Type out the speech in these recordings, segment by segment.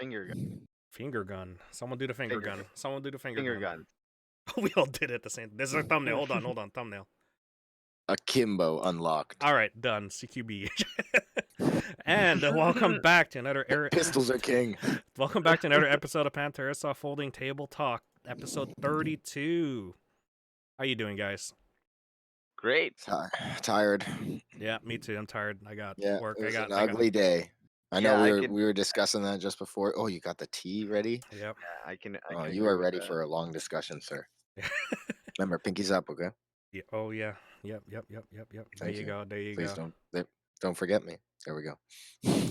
Finger gun. Finger gun. Someone do the finger gun. Someone do the finger Finger gun. gun. We all did it at the same. This is our thumbnail. Hold on. Thumbnail. Akimbo unlocked. All right, done. CQB. And welcome back to another Pistols are king. Welcome back to another episode of Panther Airsoft Folding Table Talk, episode 32. How you doing, guys? Great. Tired. Yeah, me too. I'm tired. I got work. It was I got an ugly day. I Yeah, know I we were discussing that just before. Oh, you got the tea ready? Yep. Yeah, I can Oh, agree you are with ready that. for a long discussion, sir. Remember, pinkies up, okay? Yeah. Oh yeah. Yep. There Thank you go. There you Please go. don't forget me. There we go.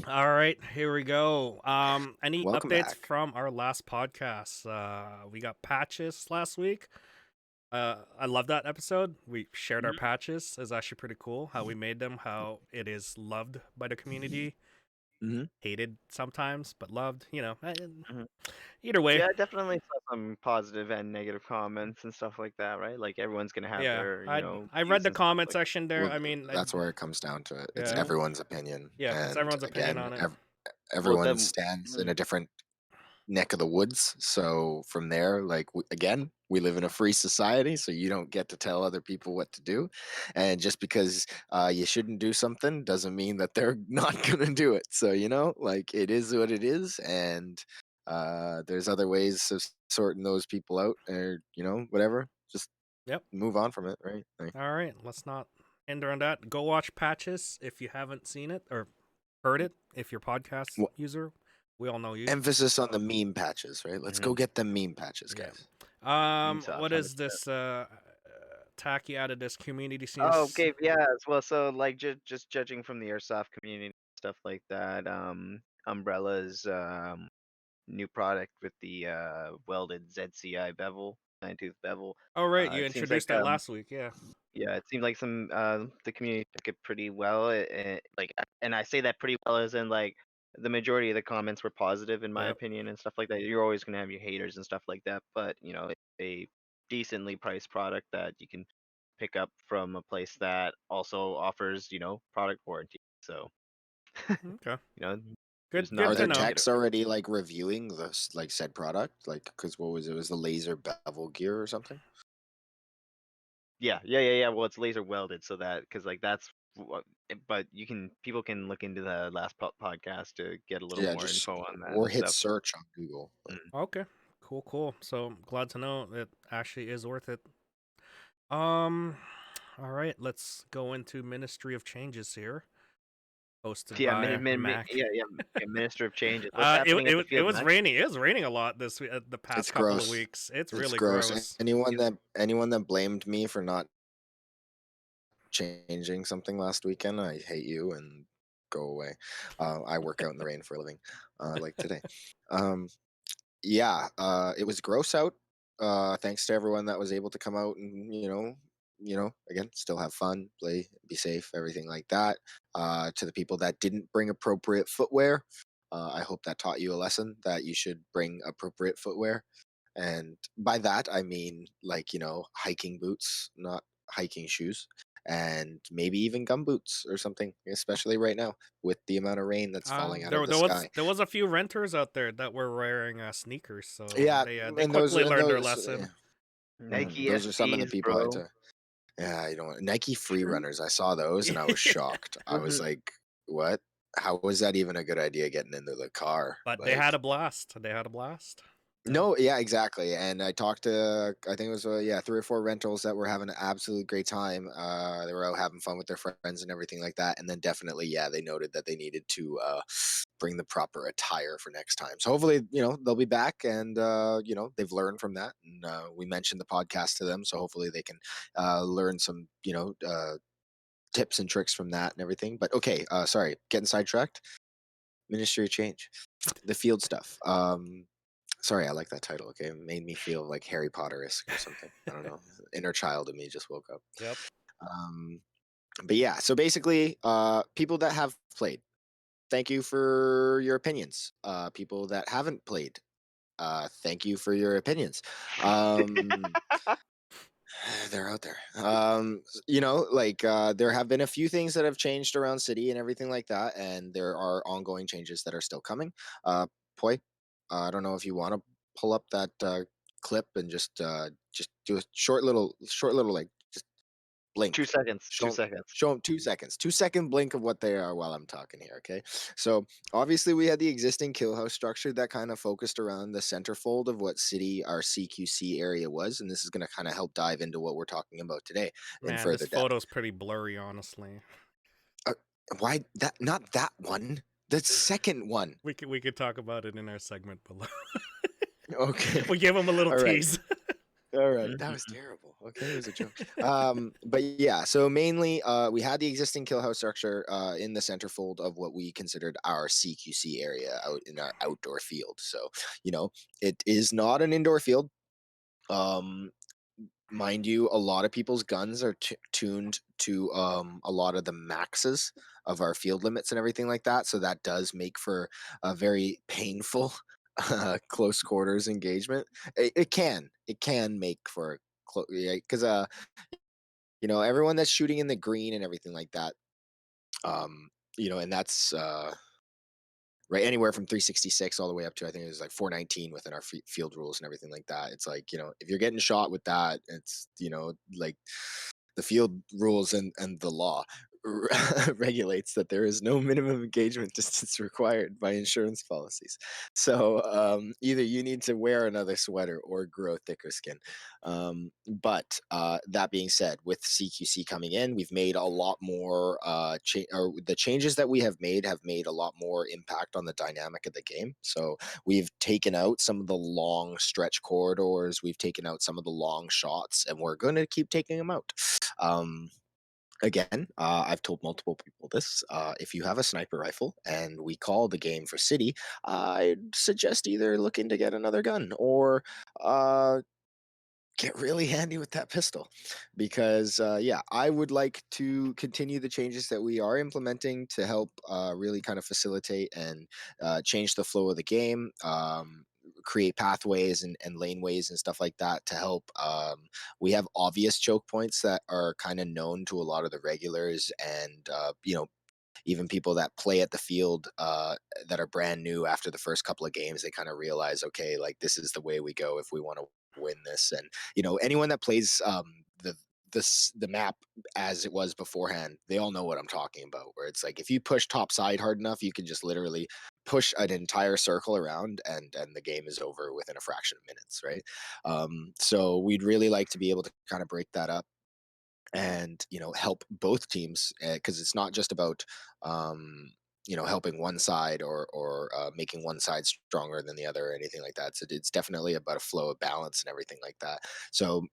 All right, here we go. Any Welcome updates back. from our last podcast? We got patches last week. I love that episode. We shared our patches. It's actually pretty cool how we made them, how it is loved by the community. Hated sometimes, but loved, either way. Yeah, I definitely saw some positive and negative comments and stuff like that, right? Like everyone's gonna have their, I read views the and stuff comment like section there. Well, I mean, that's where it comes down to it. It's Yeah. everyone's opinion. Yeah, it's And everyone's opinion again, on it. everyone stands in a different neck of the woods. So from there, like we live in a free society, so you don't get to tell other people what to do. And just because you shouldn't do something doesn't mean that they're not gonna do it. So like it is what it is, and there's other ways of sorting those people out, or whatever. Just move on from it, right? Like, All right, let's not end on that. Go watch Patches if you haven't seen it or heard it. If you're a podcast user, we all know you. Emphasis on the meme patches, right? Let's go get the meme patches, guys. What is this? Tacky out of this community scene. Oh, okay, yeah. Well, so like just judging from the airsoft community stuff like that, Umbrella's new product with the welded ZCI bevel, 9-tooth bevel. Oh right, you it seems like, introduced that last week. Yeah. Yeah, it seemed like some the community took it pretty well. And I say that pretty well as in like the majority of the comments were positive in my opinion and stuff like that. You're always gonna have your haters and stuff like that, but it's a decently priced product that you can pick up from a place that also offers product warranty. So okay, good. Are there techs already like reviewing this like said product? Like, because what was it? Was the laser bevel gear or something? Yeah. Well, it's laser welded, so that because like that's what. But people can look into the last podcast to get a little more info on that. Or hit stuff. search on Google. Okay, cool. So glad to know it actually is worth it. All right, let's go into Ministry of Changes here. Hosted by Mac. Minister of Changes. What's happening at the field, it was Mac? raining. It was raining a lot the past couple of weeks. It's really gross. Anyone that blamed me for not changing something last weekend, I hate you and go away. I work out in the rain for a living, like today. It was gross out. Thanks to everyone that was able to come out and again, still have fun, play, be safe, everything like that. To the people that didn't bring appropriate footwear, I hope that taught you a lesson that you should bring appropriate footwear. And by that, I mean like, hiking boots, not hiking shoes, and maybe even gum boots or something, especially right now with the amount of rain that's falling out of the sky. There was a few renters out there that were wearing sneakers, so they and quickly learned their those, lesson. Nike those are some of the SBs, people I had bro. to. Yeah, Nike free runners. I saw those and I was shocked. I was like, "What? How was that even a good idea getting into the car?" But they had a blast. No, yeah, exactly. And I talked to, I think it was 3 or 4 rentals that were having an absolute great time. They were out having fun with their friends and everything like that. And then definitely, they noted that they needed to bring the proper attire for next time. So hopefully, they'll be back and they've learned from that. And we mentioned the podcast to them, so hopefully they can learn some tips and tricks from that and everything. But okay, sorry, getting sidetracked. Ministry of Change, the field stuff. Sorry, I like that title. Okay, it made me feel like Harry Potter-esque or something. I don't know. Inner child of me just woke up. Yep. But yeah, so basically, people that have played, thank you for your opinions. People that haven't played, thank you for your opinions. They're out there. There have been a few things that have changed around city and everything like that, and there are ongoing changes that are still coming. Poi, I don't know if you want to pull up that clip and just do a short little like just Two blink. seconds. Two Show 'em seconds. show 'em 2 seconds. 2-second blink of what they are while I'm talking here, okay? So, obviously, we had the existing kill house structure that kinda focused around the centerfold of what city our CQC area was, and this is gonna kinda help dive into what we're talking about today in Man, this further depth. photo's pretty blurry, honestly. Uh, why that not that one, the second one. We could talk about it in our segment below. Okay. We give them a little Alright. tease. Alright, that was Mhm. terrible. Okay, it was a joke. But yeah, so mainly, we had the existing kill house structure, in the centerfold of what we considered our CQC area out in our outdoor field. So, you know, it is not an indoor field. Um, Mind you, a lot of people's guns are tuned to a lot of the maxes of our field limits and everything like that. So that does make for a very painful close quarters engagement. It can make for close because everyone that's shooting in the green and everything like that. And that's right anywhere from 366 all the way up to I think it was like 419 within our field rules and everything like that. It's like if you're getting shot with that, it's like the field rules and the law regulates that there is no minimum engagement distance required by insurance policies. So either you need to wear another sweater or grow thicker skin. But that being said, with CQC coming in, we've made a lot more. Or the changes that we have made a lot more impact on the dynamic of the game. So we've taken out some of the long stretch corridors. We've taken out some of the long shots, and we're going to keep taking them out. Um, Again, I've told multiple people this. If you have a sniper rifle and we call the game for city, I'd suggest either looking to get another gun or uh, get really handy with that pistol because yeah, I would like to continue the changes that we are implementing to help really kind of facilitate and change the flow of the game, create pathways and laneways and stuff like that to help. We have obvious choke points that are kind of known to a lot of the regulars and even people that play at the field that are brand new after the first couple of games. They kind of realize, okay, like this is the way we go if we want to win this. And anyone that plays the map as it was beforehand, they all know what I'm talking about, where it's like if you push top side hard enough, you can just literally push an entire circle around and the game is over within a fraction of minutes, right? So we'd really like to be able to kind of break that up and help both teams, because it's not just about um, helping one side or making one side stronger than the other or anything like that. So it's definitely about a flow of balance and everything like that. So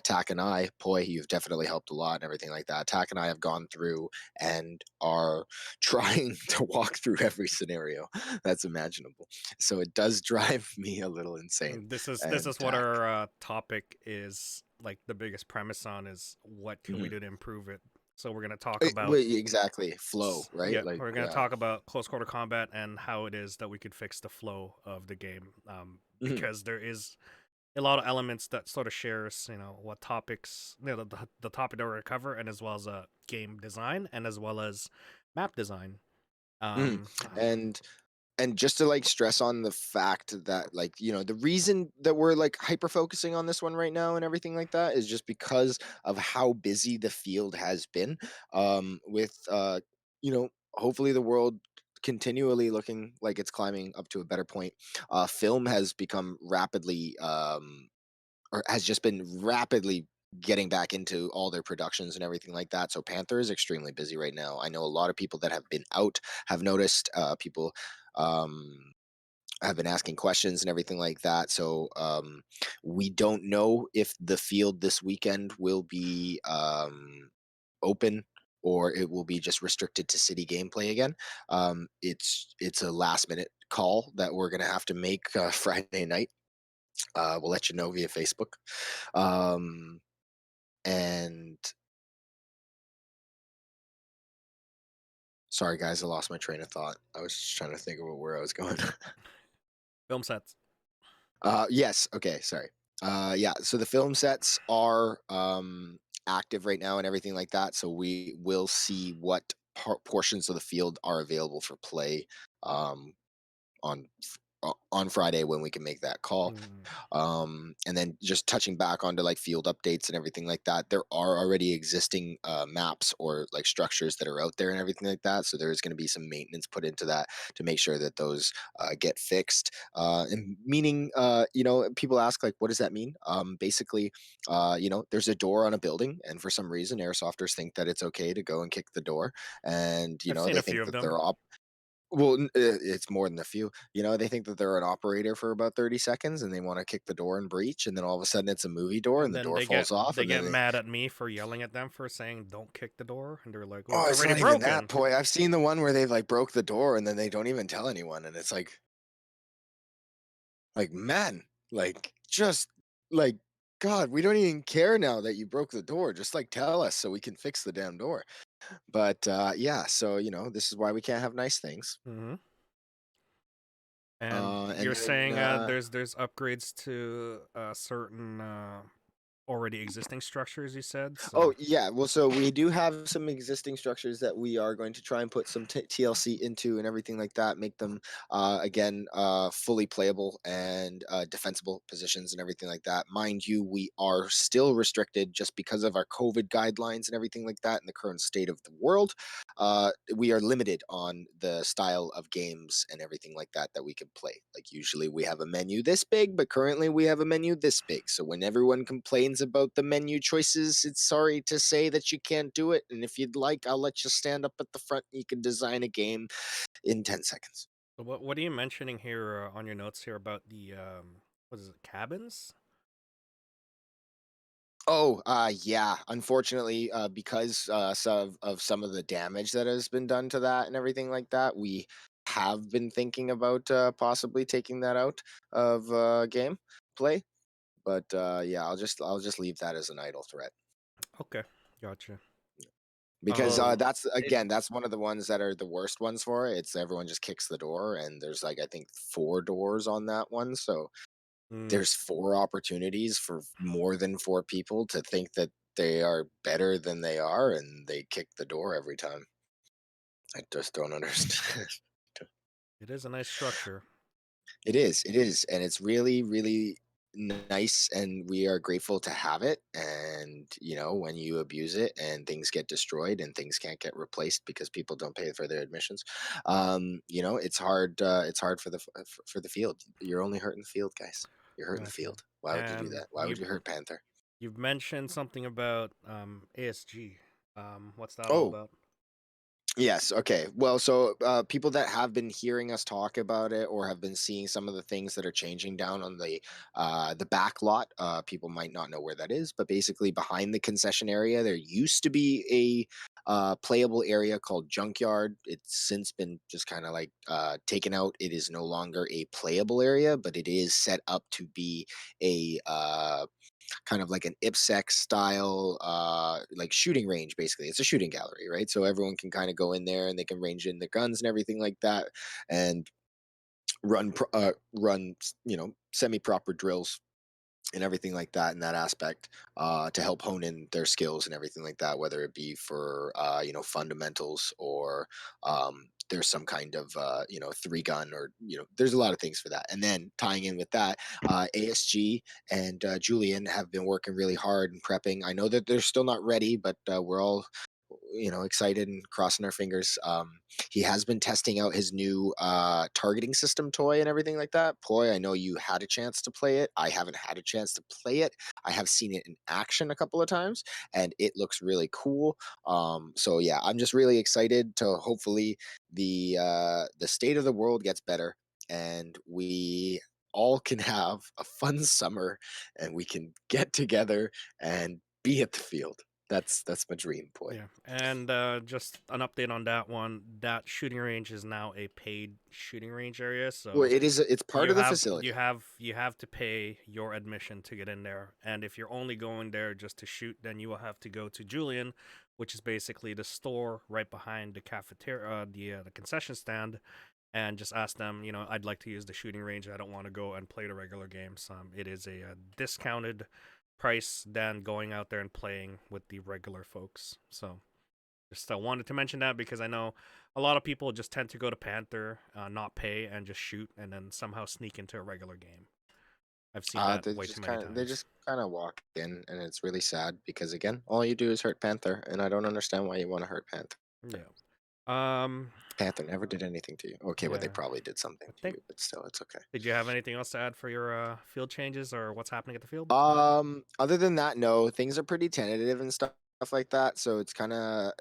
Tack and I, Poi, you've definitely helped a lot and everything like that. Tack and I have gone through and are trying to walk through every scenario that's imaginable. So it does drive me a little insane. This is And what Tack. our topic is, like the biggest premise on is what can we Mhm. do to improve it. So we're gonna talk Well, about exactly, flow, right? yeah, Like, we're gonna yeah. talk about close quarter combat and how it is that we could fix the flow of the game. Mhm. Because there is a lot of elements that sort of shares, what topics, the topic that we're gonna cover, and as well as game design and as well as map design. Mhm. Um, And just to like stress on the fact that like the reason that we're like hyper focusing on this one right now and everything like that is just because of how busy the field has been, with hopefully the world continually looking like it's climbing up to a better point. Film has become rapidly or has just been rapidly getting back into all their productions and everything like that. So Panther is extremely busy right now. I know a lot of people that have been out have noticed. People um, have been asking questions and everything like that. So we don't know if the field this weekend will be open or it will be just restricted to city gameplay again. It's a last minute call that we're gonna have to make Friday night. We'll let you know via Facebook. Um, and sorry, guys, I lost my train of thought. I was just trying to think about where I was going. Film sets. Yes. Okay. Sorry. Yeah. So the film sets are active right now and everything like that. So we will see what portions of the field are available for play um, on on Friday when we can make that call. Mm. And then just touching back onto like field updates and everything like that, there are already existing maps or like structures that are out there and everything like that. So there's going to be some maintenance put into that to make sure that those get fixed. And meaning, people ask like, what does that mean? Basically, there's a door on a building, and for some reason, airsofters think that it's okay to go and kick the door, and I've seen they a few think of that them. they're well, it's more than a few. They think that they're an operator for about 30 seconds and they want to kick the door and breach, and then all of a sudden it's a movie door and And the then door falls off, they and then get mad at me for yelling at them for saying don't kick the door, and they're like, "Well, oh, it's it's already not even that, broken." boy. I've seen the one where they've like broke the door and then they don't even tell anyone, and it's like man, like just like God, we don't even care now that you broke the door. Just like tell us so we can fix the damn door. But yeah, so this is why we can't have nice things. Hmm. And And you're then saying there's upgrades to certain already existing structures. You said Oh so. yeah, well, so we do have some existing structures that we are going to try and put some TLC into and everything like that, make them again fully playable and defensible positions and everything like that. Mind you, we are still restricted just because of our COVID guidelines and everything like that, in the current state of the world. We are limited on the style of games and everything like that we can play. Like usually we have a menu this big, but currently we have a menu this big. So when everyone complains about the menu choices, it's sorry to say that you can't do it. And if you'd like, I'll let you stand up at the front and you can design a game in 10 seconds. So what are you mentioning here on your notes here about the what is it, cabins? Oh, yeah. Unfortunately, because of some of the damage that has been done to that and everything like that, we have been thinking about possibly taking that out of game play. But yeah, I'll just leave that as an idle threat Okay, gotcha. because Well, that's it, again that's one of the ones that are the worst ones for it. It's everyone just kicks the door, and there's like I think 4 doors on that one, so Mm, there's 4 opportunities for more than 4 people to think that they are better than they are, and they kick the door every time. I just don't understand. it is a nice structure. It is, and it's really, really nice, and we are grateful to have it. And when you abuse it and things get destroyed and things can't get replaced because people don't pay for their admissions, it's hard. It's hard for for the field. You're only hurting the field, guys. You're hurting the Gotcha. field. Why would you do And that? Why would you hurt Panther? you've mentioned something about ASG. What's that all Oh, about? yes. Okay. Well, so people that have been hearing us talk about it or have been seeing some of the things that are changing down on the back lot, people might not know where that is, but basically behind the concession area, there used to be a playable area called Junkyard. It's since been just kind of like taken out. It is no longer a playable area, but it is set up to be a kind of like an IPSEC style like shooting range. Basically, it's a shooting gallery, right? So everyone can kind of go in there and they can range in their guns and everything like that, and run semi proper drills and everything like that in that aspect, to help hone in their skills and everything like that, whether it be for fundamentals or there's some kind of 3 gun, or there's a lot of things for that. And then tying in with that, ASG and Julian have been working really hard and prepping. I know that they're still not ready, but we're all excited and crossing our fingers. He has been testing out his new targeting system toy and everything like that. Ploy, I know you had a chance to play it. I haven't had a chance to play it. I have seen it in action a couple of times, and it looks really cool. So yeah, I'm just really excited to hopefully the state of the world gets better, and we all can have a fun summer, and we can get together and be at the field. That's my dream, boy. Yeah, and just an update on that one. That shooting range is now a paid shooting range area, Well, so it's part you of the have you facility. have you have to pay your admission to get in there. And if you're only going there just to shoot, then you will have to go to Julian, which is basically the store right behind the cafeteria, the concession stand, and just ask them, I'd like to use the shooting range. I don't want to go and play the regular games. It is a discounted price than going out there and playing with the regular folks. So Just wanted to mention that because I know a lot of people just tend to go to Panther, not pay, and just shoot, and then somehow sneak into a regular game. I've seen that way too many They times. just kind of walk in, and it's really sad because again, all you do is hurt Panther, and I don't understand why you want to hurt Panther. Yeah. Um. Panther never did anything to you. Okay, well they Yeah. probably did something I to think. you, but still, it's okay. Did you have anything else to add for your field changes or what's happening at the field? Other than that, no, things are pretty tentative and stuff like that. So it's kind of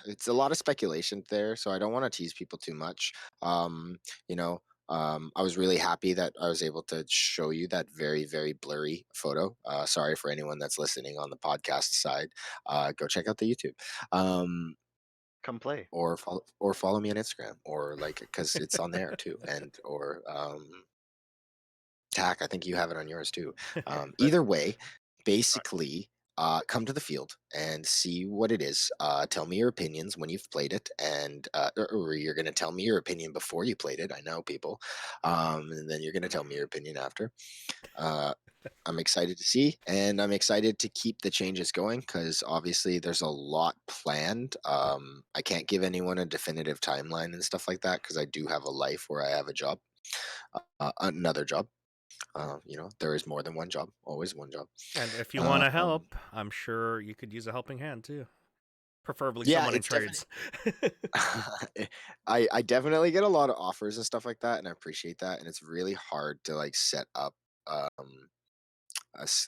it's a lot of speculation there. So I don't want to tease people too much. You know, I was really happy that I was able to show you that very, very blurry photo. Sorry for anyone that's listening on the podcast side. Go check out the YouTube. Come play. Or follow me on Instagram or like because it's on there too, and or Tack, I think you have it on yours too. But Either way, basically, come to the field and see what it is. Tell me your opinions when you've played it, and or you're going to tell me your opinion before you played it. I know people, and then you're going to tell me your opinion after. Uh, I'm excited to see, and I'm excited to keep the changes going because obviously there's a lot planned. I can't give anyone a definitive timeline and stuff like that because I do have a life where I have a job, another job. There is more than one job, always one job. And if you want Uh, to um, help, I'm sure you could use a helping hand too. Preferably yeah, someone in it's definitely. trades. I definitely get a lot of offers and stuff like that, and I appreciate that. And it's really hard to like set up um,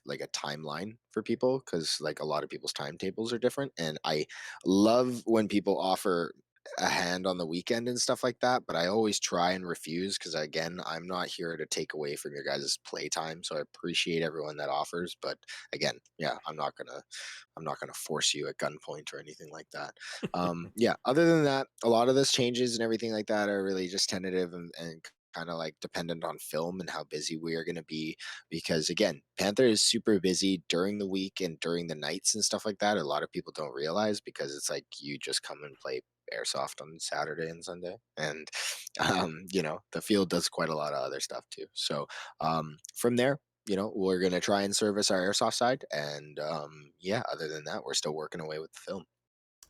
like a timeline for people because like a lot of people's timetables are different. And I love when people offer a hand on the weekend and stuff like that, but I always try and refuse because again, I'm not here to take away from your guys' playtime. So I appreciate everyone that offers, but again, yeah, I'm not gonna force you at gunpoint or anything like that. Yeah, other than that, a lot of those changes and everything like that are really just tentative and kind of like dependent on film and how busy we are going to be because again, Panther is super busy during the week and during the nights and stuff like that. A lot of people don't realize because it's like you just come and play airsoft on Saturday and Sunday, and the field does quite a lot of other stuff too. So from there, we're going to try and service our airsoft side, and yeah, other than that, we're still working away with the film.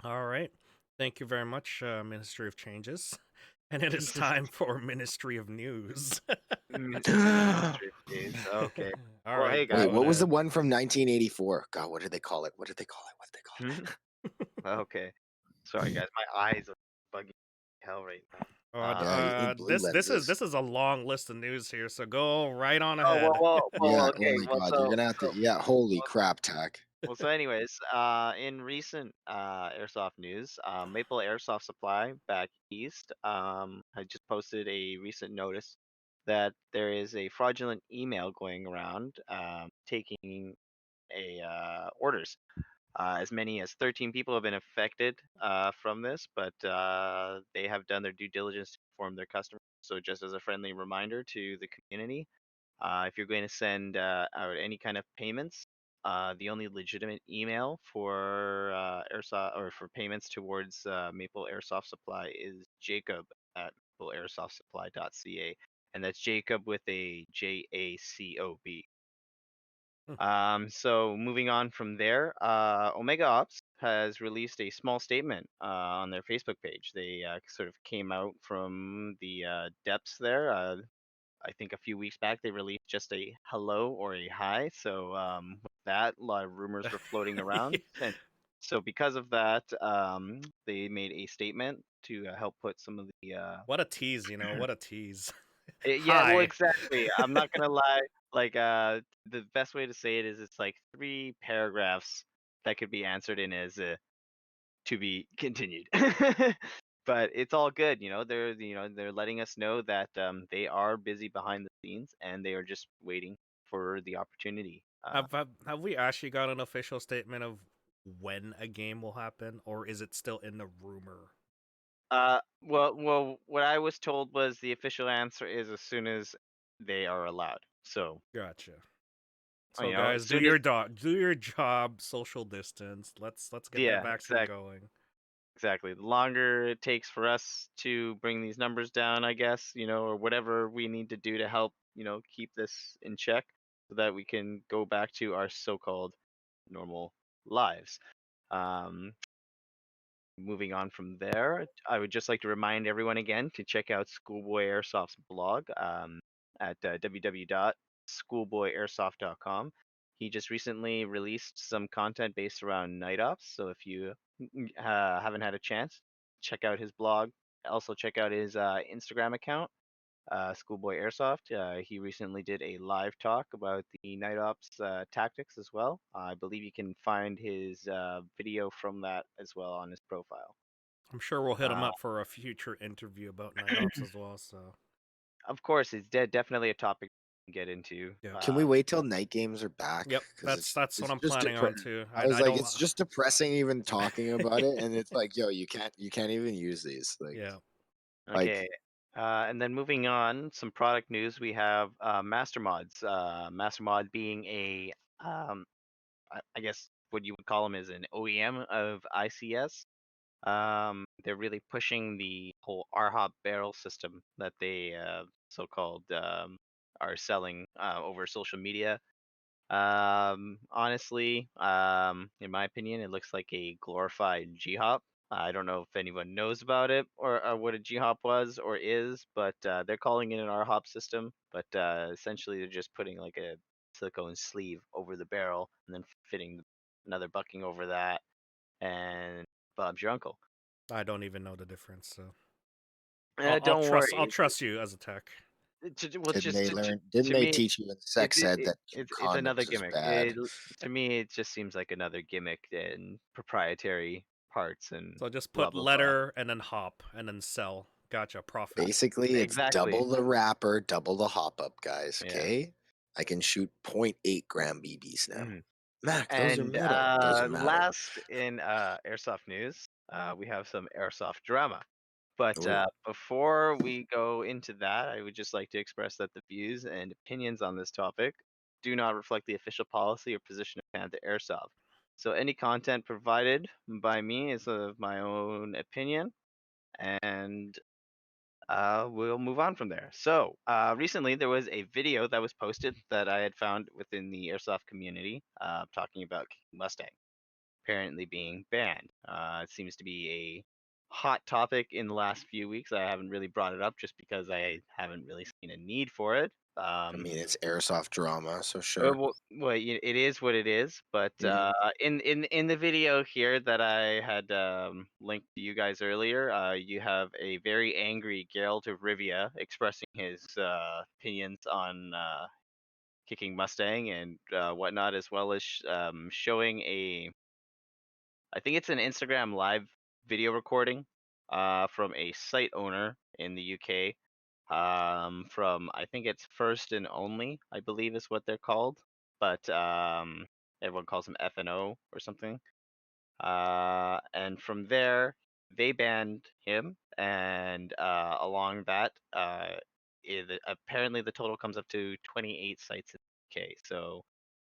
All right. Thank you very much, Ministry of Changes. And it is time for Ministry of News. Ministry of Peace. Okay. All Well, right, hey Wait, guys. go what was the ahead. one from 1984? God, what did they call it? What did they call it? What did they call it? Okay. Sorry guys, my eyes are bugging hell right now. Yeah, you need blue lenses. This is a long list of news here, so go right on Oh ahead. Yeah. Oh okay. my God, you're gonna have to. Yeah. Holy Well, crap, Tack. anyways, in recent airsoft news, Maple Airsoft Supply back east, had just posted a recent notice that there is a fraudulent email going around, taking orders. As many as 13 people have been affected from this, but they have done their due diligence to inform their customers. So, just as a friendly reminder to the community, if you're going to send out any kind of payments, the only legitimate email for airsoft or for payments towards Maple Airsoft Supply is Jacob at mapleairsoftsupply.ca, and that's Jacob with a JACOB. So moving on from there, Omega Ops has released a small statement on their Facebook page. They sort of came out from the depths there. I think a few weeks back they released just a hello or a hi. So with that, a lot of rumors were floating around, and so because of that, they made a statement to help put some of the What a tease, what a tease. yeah, well, Hi. exactly. I'm not gonna lie. Like, the best way to say it is it's like 3 paragraphs that could be answered in as to be continued. But it's all good, they're letting us know that they are busy behind the scenes and they are just waiting for the opportunity. Have we actually got an official statement of when a game will happen, or is it still in the rumor? What I was told was the official answer is as soon as they are allowed. So, Gotcha. So as guys, soon as do your job, social distance. Let's get that yeah, vaccine exactly. going. Exactly. The longer it takes for us to bring these numbers down, I guess, or whatever we need to do to help, keep this in check so that we can go back to our so-called normal lives. Um, moving on from there, I would just like to remind everyone again to check out Schoolboy Airsoft's blog at www.schoolboyairsoft.com. He just recently released some content based around night ops, so if you haven't had a chance, check out his blog. Also, check out his Instagram account, Schoolboy Airsoft. He recently did a live talk about the night ops tactics as well. I believe you can find his video from that as well on his profile. I'm sure we'll hit him Uh, up for a future interview about night ops as well. So of course, it's definitely a topic we can get into. yeah, Can we wait till night games are back? yep, Because that's what it's I'm just planning on too. I was I like, don't. it's just depressing even talking about it, and it's like, yo, you can't even use these. Yeah, Like Okay. And then moving on, some product news. We have Master Mods. Master Mod being a, I guess what you would call them is an OEM of ICS. They're really pushing the whole RHOP barrel system that they so-called are selling over social media. Honestly, in my opinion, it looks like a glorified G-hop. I don't know if anyone knows about it or what a G-hop was or is, but they're calling it an R-hop system. But essentially, they're just putting like a silicone sleeve over the barrel and then fitting another bucking over that, and Bob's your uncle. I don't even know the difference. So Don't I'll worry. trust you as a tech. Well, it's didn't just they learn? Didn't to they me, teach you in sex ed that it's another condoms is gimmick. bad? To me, it just seems like another gimmick and proprietary parts and So just blah put blah blah. letter and then hop and then sell. Gotcha. Profit. Basically, it's Exactly. double the wrapper, double the hop up, guys. Yeah. Okay, I can shoot 0.8 gram BBs now. Mhm. Mac, those are And metal. Doesn't matter. last in airsoft news, we have some airsoft drama. But Ooh. before we go into that, I would just like to express that the views and opinions on this topic do not reflect the official policy or position of Panther Airsoft. So any content provided by me is of my own opinion, and we'll move on from there. So recently there was a video that was posted that I had found within the airsoft community talking about Mustang apparently being banned. It seems to be a hot topic in the last few weeks. I haven't really brought it up just because I haven't really seen a need for it. I mean, it's airsoft drama, so sure. It is what it is. But Mhm. in the video here that I had linked to you guys earlier, you have a very angry Geralt of Rivia expressing his opinions on kicking Mustang and whatnot, as well as showing a, I think it's an Instagram live video recording from a site owner in the UK. From I think it's First and Only, I believe is what they're called, but everyone calls them FNO or something. And from there, they banned him, and along that, apparently the total comes up to 28 sites in the UK. So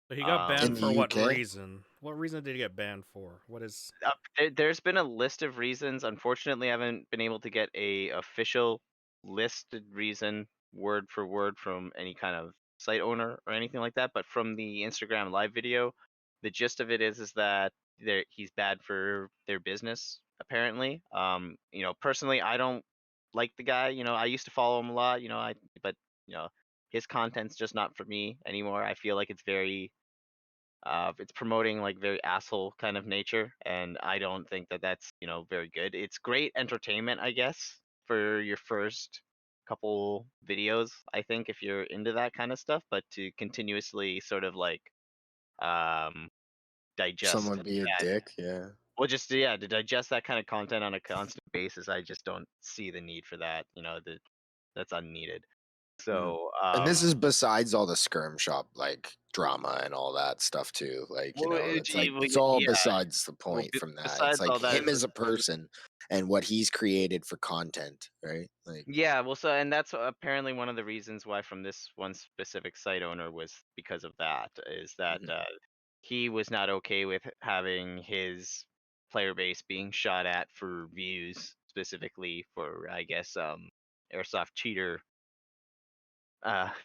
So he got um, In banned the for what UK, reason? What reason did he get banned for? What is? There's been a list of reasons. Unfortunately, I haven't been able to get a official listed reason word for word from any kind of site owner or anything like that. But from the Instagram live video, the gist of it is that he's bad for their business. Apparently, personally, I don't like the guy. I used to follow him a lot. But you know, his content's just not for me anymore. I feel like it's promoting like very asshole kind of nature, and I don't think that that's very good. It's great entertainment, I guess, for your first couple videos. I think if you're into that kind of stuff, but to continuously sort of like um, digest someone be a that, dick, yeah. well, just yeah, to digest that kind of content on a constant basis, I just don't see the need for that. That's unneeded. Mm. So And this is besides all the skirm shop like drama and all that stuff too. Like, well, it's like it's all yeah. besides the Well, point from that. It's besides like all that, him as a person and what he's created for content, right? Like, yeah, well, so and that's apparently one of the reasons why from this one specific site owner was because of that, is that mhm. he was not okay with having his player base being shot at for views, specifically for I guess airsoft cheater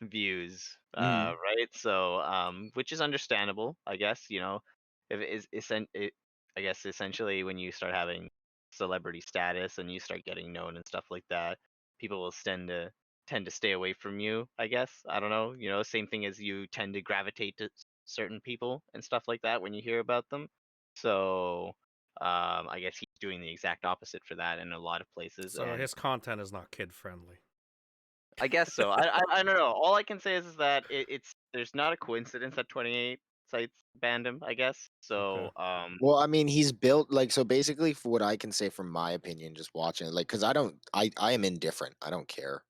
views, Mhm. right? So which is understandable, I guess. If it is I guess essentially when you start having celebrity status and you start getting known and stuff like that, people will tend to stay away from you, I guess. I don't know. Same thing as you tend to gravitate to certain people and stuff like that when you hear about them. So I guess he's doing the exact opposite for that in a lot of places. So And his content is not kid friendly. I guess so. I don't know. All I can say is that it's there's not a coincidence that 28 sites banned him, I guess. Okay. So Well, I mean, he's built like so. Basically, for what I can say from my opinion, just watching it, like, because I am indifferent. I don't care.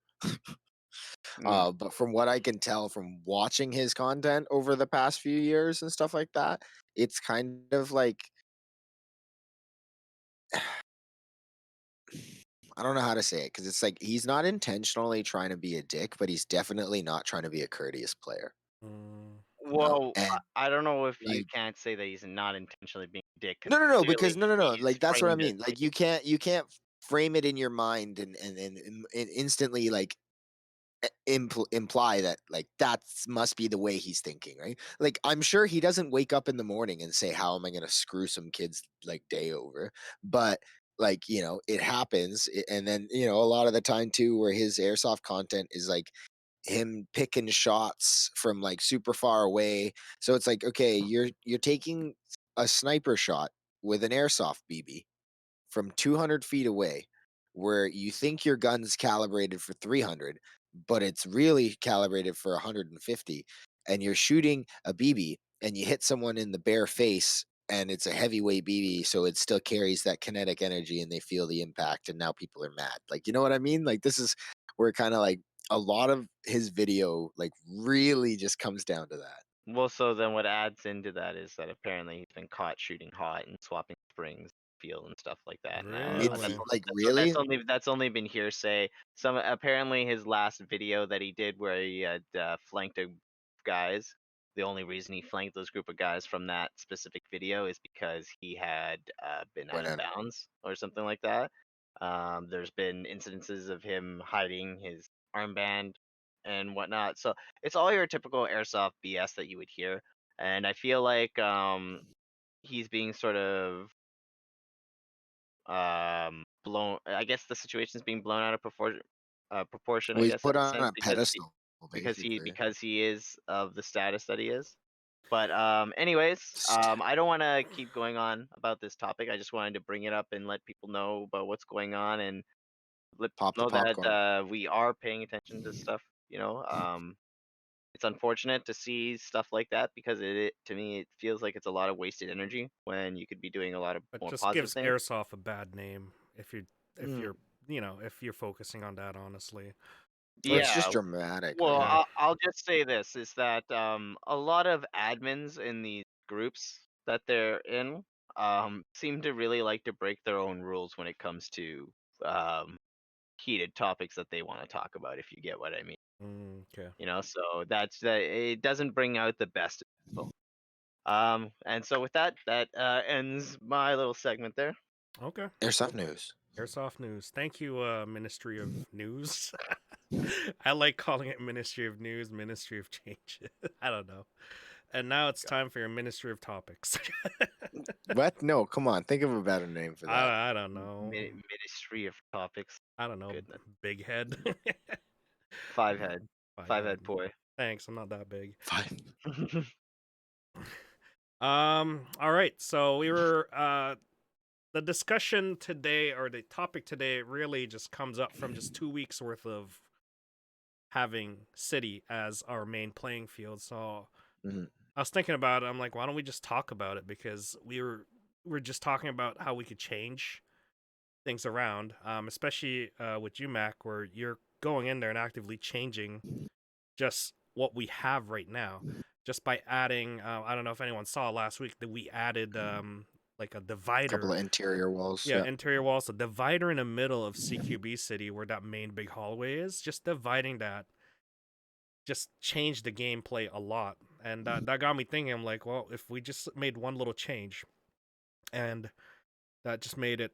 mm, But from what I can tell from watching his content over the past few years and stuff like that, it's kind of like I don't know how to say it because it's like he's not intentionally trying to be a dick, but he's definitely not trying to be a courteous player. Mm, well, And I don't know if you like can't say that he's not intentionally being a dick because no, clearly because no, he's like that's what I framed it. mean. Like you can't frame it in your mind and instantly like imply that like that must be the way he's thinking, right? Like I'm sure he doesn't wake up in the morning and say, "How am I going to screw some kids like day over?" But like it happens, and then a lot of the time too, where his airsoft content is like him picking shots from like super far away. So it's like, okay, you're taking a sniper shot with an airsoft BB from 200 feet away where you think your gun's calibrated for 300 but it's really calibrated for 150, and you're shooting a BB and you hit someone in the bare face, and it's a heavyweight BB, so it still carries that kinetic energy and they feel the impact, and now people are mad. Like, you know what I mean? Like, this is where kind of like a lot of his video like really just comes down to that. Well, so then what adds into that is that apparently he's been caught shooting hot and swapping springs field and stuff like that. really? Like, That's really? only been hearsay. Some apparently his last video that he did where he had flanked a guys. The only reason he flanked those group of guys from that specific video is because he had been out Went of in. bounds or something like that. There's been incidences of him hiding his armband and whatnot. So it's all your typical airsoft BS that you would hear. And I feel like he's being sort of blown. I guess the situation is being blown out of proportion. Well, I he's guess in put a on sense a pedestal basically. because he is of the status that he is. But anyways, St- I don't want to keep going on about this topic. I just wanted to bring it up and let people know about what's going on and let Pop the people know that popcorn. we are paying attention to stuff. It's unfortunate to see stuff like that because to me it feels like it's a lot of wasted energy when you could be doing a lot of It more just positive gives things. airsoft a bad name if Mm. you're if you're focusing on that honestly. Well, it's Yeah, just dramatic, well, right? Yeah. I'll just say this is that a lot of admins in these groups that they're in seem to really like to break their own rules when it comes to um, heated topics that they want to talk about, if you get what I mean. Okay. So that it doesn't bring out the best in people. And so with that, that ends my little segment there. Okay. Airsoft news. Airsoft news. Thank you, Ministry of News. I like calling it Ministry of News, Ministry of Change. I don't know. And now it's time for your Ministry of Topics. What? No, come on. Think of a better name for that. I don't know. Ministry of topics. I don't know. Goodness. Big head. Five head. Five Five head. head boy. Thanks. I'm not that big. Fine. All right. So we were the discussion today, or the topic today, really just comes up from just 2 weeks worth of having City as our main playing field. So Mhm. I was thinking about it. I'm like, why don't we just talk about it? Because we're just talking about how we could change things around, especially with you, Mac, where you're going in there and actively changing just what we have right now, just by adding. I don't know if anyone saw last week that we added like a Couple divider. of interior walls. Yeah, Yeah. interior walls, a divider in the middle of CQB City where that main big hallway is. Just dividing that just changed the gameplay a lot. And that got me thinking, I'm like, well, if we just made one little change and that just made it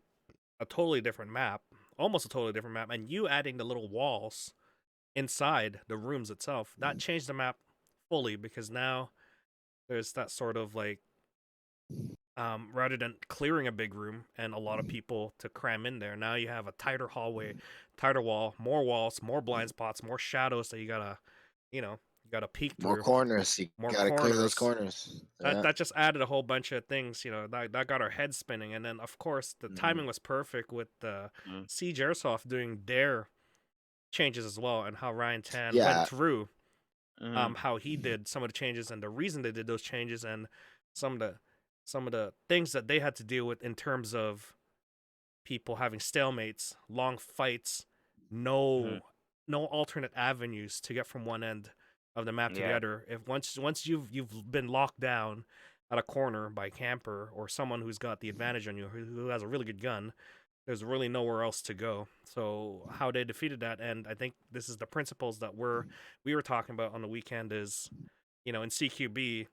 a totally different map, almost a totally different map, and you adding the little walls inside the rooms itself, that changed the map fully because now there's that sort of like rather than clearing a big room and a lot of people to cram in there, now you have a tighter hallway, tighter wall, more walls, more blind spots, more shadows that you know, you gotta peek More through, corners. You more got to clear those corners. corners. That Yeah. that just added a whole bunch of things, that got our heads spinning. And then of course the Mhm. timing was perfect with Mm. Siege Airsoft doing their changes as well, and how Ryan Tan went Yeah. through Mhm. how he did some of the changes and the reason they did those changes, and some of the some of the things that they had to deal with in terms of people having stalemates, long fights, Mhm. no no alternate avenues to get from one end of the map to the Yeah. other. If once you've been locked down at a corner by a camper or someone who's got the advantage on you, who has a really good gun, there's really nowhere else to go. So how they defeated that, and I think this is the principles that we were talking about on the weekend, is in CQB,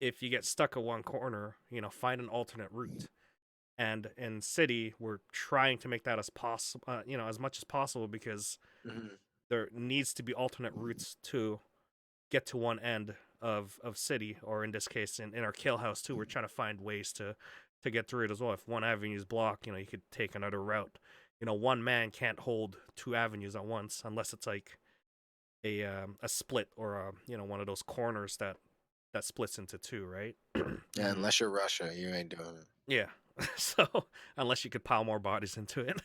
if you get stuck at one corner, find an alternate route. And in city, we're trying to make that as possible, as much as possible, because Mhm. there needs to be alternate routes to get to one end of city, or in this case, in our kill house too. We're trying to find ways to get through it as well. If one avenue is blocked, you could take another route. One man can't hold two avenues at once unless it's like a split, or one of those corners that splits into two, right? Yeah. Mhm. Unless you're Russia, you ain't doing it. Yeah. So unless you could pile more bodies into it.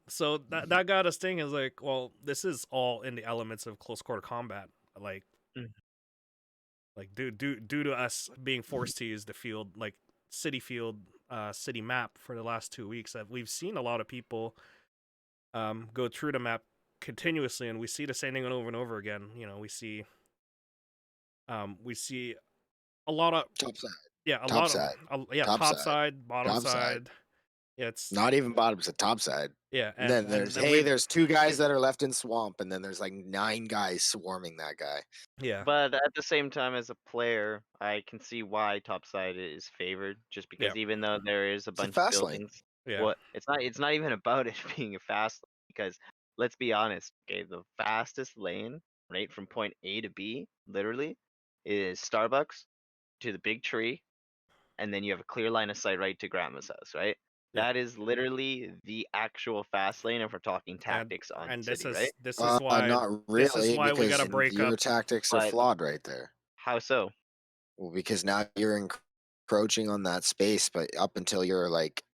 So that got us thinking, is like, well, this is all in the elements of close quarter combat. Like Mhm. due to us being forced to use the field, like city field, city map for the last 2 weeks, that we've seen a lot of people go through the map continuously, and we see the same thing over and over again. We see a lot of, Top side. yeah, a Top lot of, side. yeah, Top top side. side, bottom Top side. side. Yeah, it's Not even bottom, it's a top side. yeah, And and then and there's, then hey, there's 2 guys that are left in swamp, and then there's like 9 guys swarming that guy. yeah, But at the same time, as a player, I can see why topside is favored, just yeah, because even though there is a It's a bunch of fast lane. buildings, yeah, what it's not even about it being a fast lane, because let's be honest, okay, the fastest lane, right, from point A to B, literally, is Starbucks to the big tree, and then you have a clear line of sight right to grandma's house, right? yeah. That is literally the actual fast lane if we're talking and tactics on and this city, right? is this is why Not this is really, why we because gotta break your up. tactics are But flawed right there. how so? Well, because now you're encroaching on that space, but up until you're like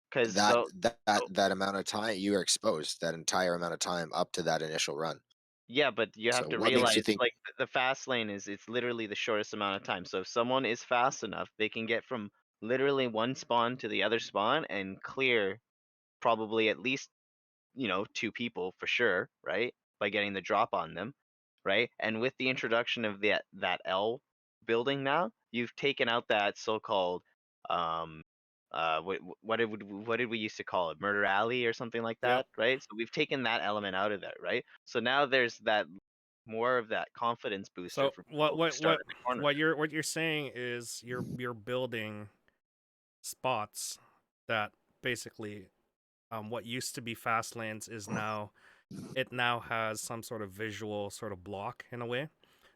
Because that that amount of time, you are exposed that entire amount of time up to that initial run. yeah, but you have So to what makes you realize, think like, the fast lane it's literally the shortest amount of time. So if someone is fast enough, they can get from literally one spawn to the other spawn and clear probably at least, 2 people for sure, right? By getting the drop on them, right? And with the introduction of that L building now, you've taken out that so-called um what did we used to call it? Murder alley or something like Yep. that, right? So we've taken that element out of that, right? So now there's that more of that confidence booster So for what people to what start what at the corner. what you're saying is you're building spots that basically, what used to be fast lanes is now, it now has some sort of visual sort of block in a way.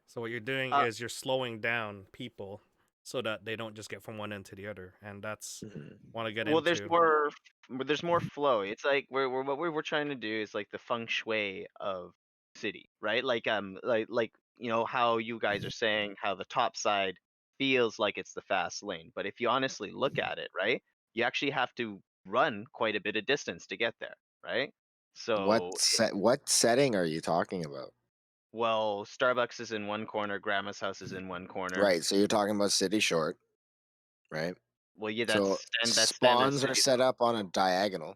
So what you're doing Uh, is you're slowing down people so that they don't just get from one end to the other, and that's Mhm. want to get Well, there's into. more flow. It's like what we're trying to do is like the feng shui of city, right? Like how you guys are saying how the top side feels like it's the fast lane, but if you honestly look at it, right, you actually have to run quite a bit of distance to get there, right? So, What setting are you talking about? well, Starbucks is in one corner, Grandma's house is in one corner. Right, so you're talking about city short, right? Well, yeah, So that's standard spawns are city set though. up on a diagonal.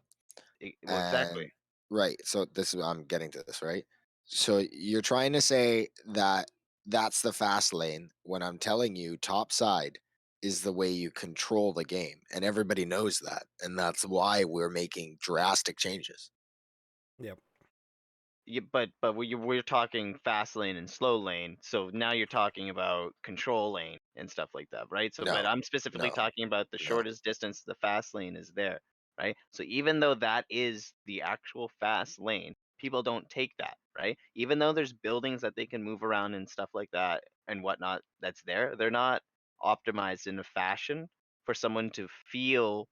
Well, exactly. And right, so this is I'm getting to this, right? So you're trying to say that that's the fast lane when I'm telling you top side is the way you control the game, and everybody knows that, and that's why we're making drastic changes. Yep. Yeah, but we're talking fast lane and slow lane, so now you're talking about control lane and stuff like that, right? So, but No, I'm specifically no, talking about the no. shortest distance. The fast lane is there, right? So even though that is the actual fast lane, people don't take that, right? Even though there's buildings that they can move around and stuff like that and whatnot that's there, they're not. optimized in a fashion for someone to feel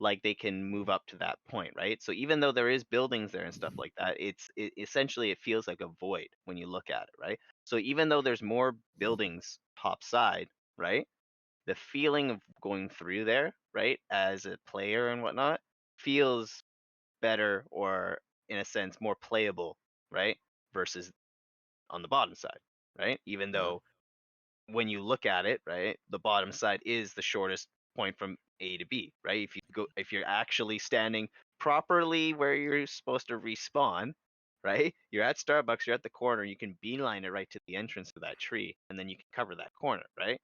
like they can move up to that point, right? So even though there is buildings there and stuff like that, essentially it feels like a void when you look at it, right? So even though there's more buildings topside, right? The feeling of going through there, right, as a player and whatnot, feels better, or in a sense more playable, right? Versus on the bottom side, right? Even Mhm. though when you look at it, right, the bottom side is the shortest point from A to B, right? If you're actually standing properly where you're supposed to respawn, right? You're at Starbucks, you're at the corner, you can beeline it right to the entrance of that tree, and then you can cover that corner, right?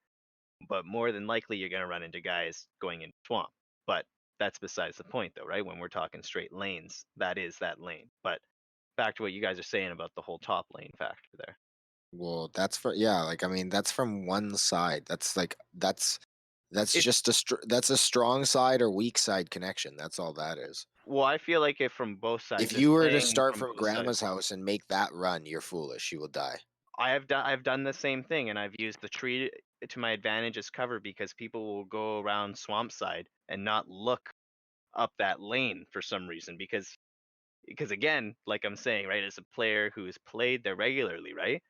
But more than likely you're gonna run into guys going into swamp. But that's besides the point though, right? When we're talking straight lanes, that is that lane. But back to what you guys are saying about the whole top lane factor there. Well, that's for yeah, like I mean, that's from one side. That's It's just that's a strong side or weak side connection. That's all that is. Well, I feel like it from both If sides. It's you were to playing start from from both sides. grandma's house and make that run, you're foolish. You will die. I've done the same thing, and I've used the tree to my advantage as cover because people will go around swamp side and not look up that lane for some reason because again, like I'm saying, right, as a player who's played there regularly, right,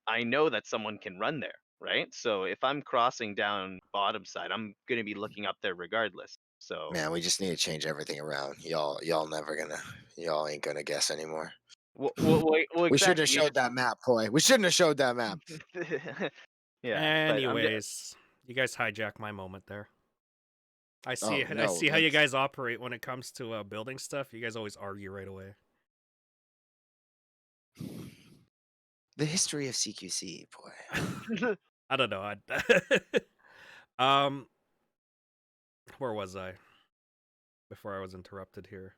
I know that someone can run there, right? So if I'm crossing down bottom side, I'm gonna be looking up there regardless. So, Man, we just need to change everything around. Y'all ain't gonna guess anymore. well, We shouldn't have exactly. showed that map, boy. We shouldn't have showed that map. Yeah, but I'm just Anyways, you guys hijack my moment there. I see. Oh I no, see how you guys operate when it comes to building stuff. You guys always argue right away. the history of CQC, boy. I don't know. um, where was I before I was interrupted here?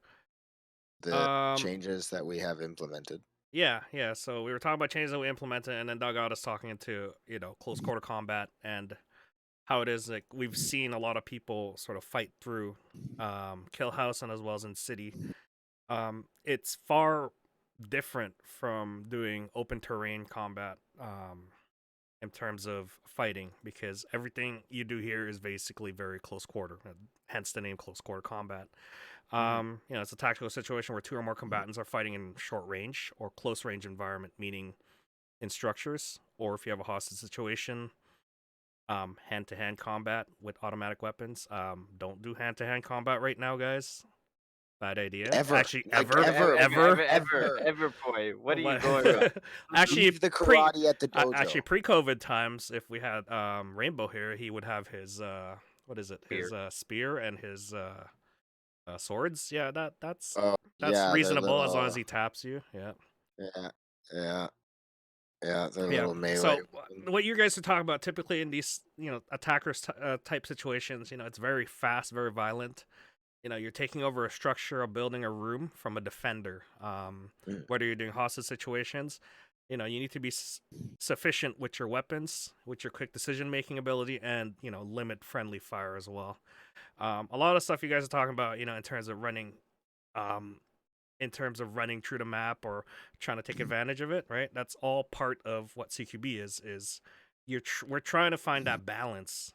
The changes that we have implemented. Yeah. So we were talking about changes that we implemented, and then Doug got us talking into close quarter combat and how it is like we've seen a lot of people sort of fight through kill house and as well as in city. It's far different from doing open terrain combat in terms of fighting because everything you do here is basically very close quarter, hence the name close quarter combat. It's a tactical situation where two or more combatants are fighting in short range or close range environment, meaning in structures, or if you have a hostage situation, hand-to-hand combat with automatic weapons. Don't do hand-to-hand combat right now, guys. Bad idea. Ever. Actually, Like, ever, boy. What are you What- going with? Actually, Leave the karate at the dojo. actually, pre-COVID times, if we had Rainbow here, he would have his what is it? His spear and his swords. Yeah, that's Oh yeah, their reasonable as long as little he taps you. Yeah. yeah yeah yeah their Yeah. little melee. So what you guys are talking about typically in these attackers type situations, it's very fast, very violent. You're taking over a structure, a building, a room from a defender. Mm. Whether you're doing hostage situations, you need to be sufficient with your weapons, with your quick decision making ability, and limit friendly fire as well. A lot of stuff you guys are talking about, in terms of running, through the map or trying to take advantage of it, right? That's all part of what CQB is. We're trying to find that balance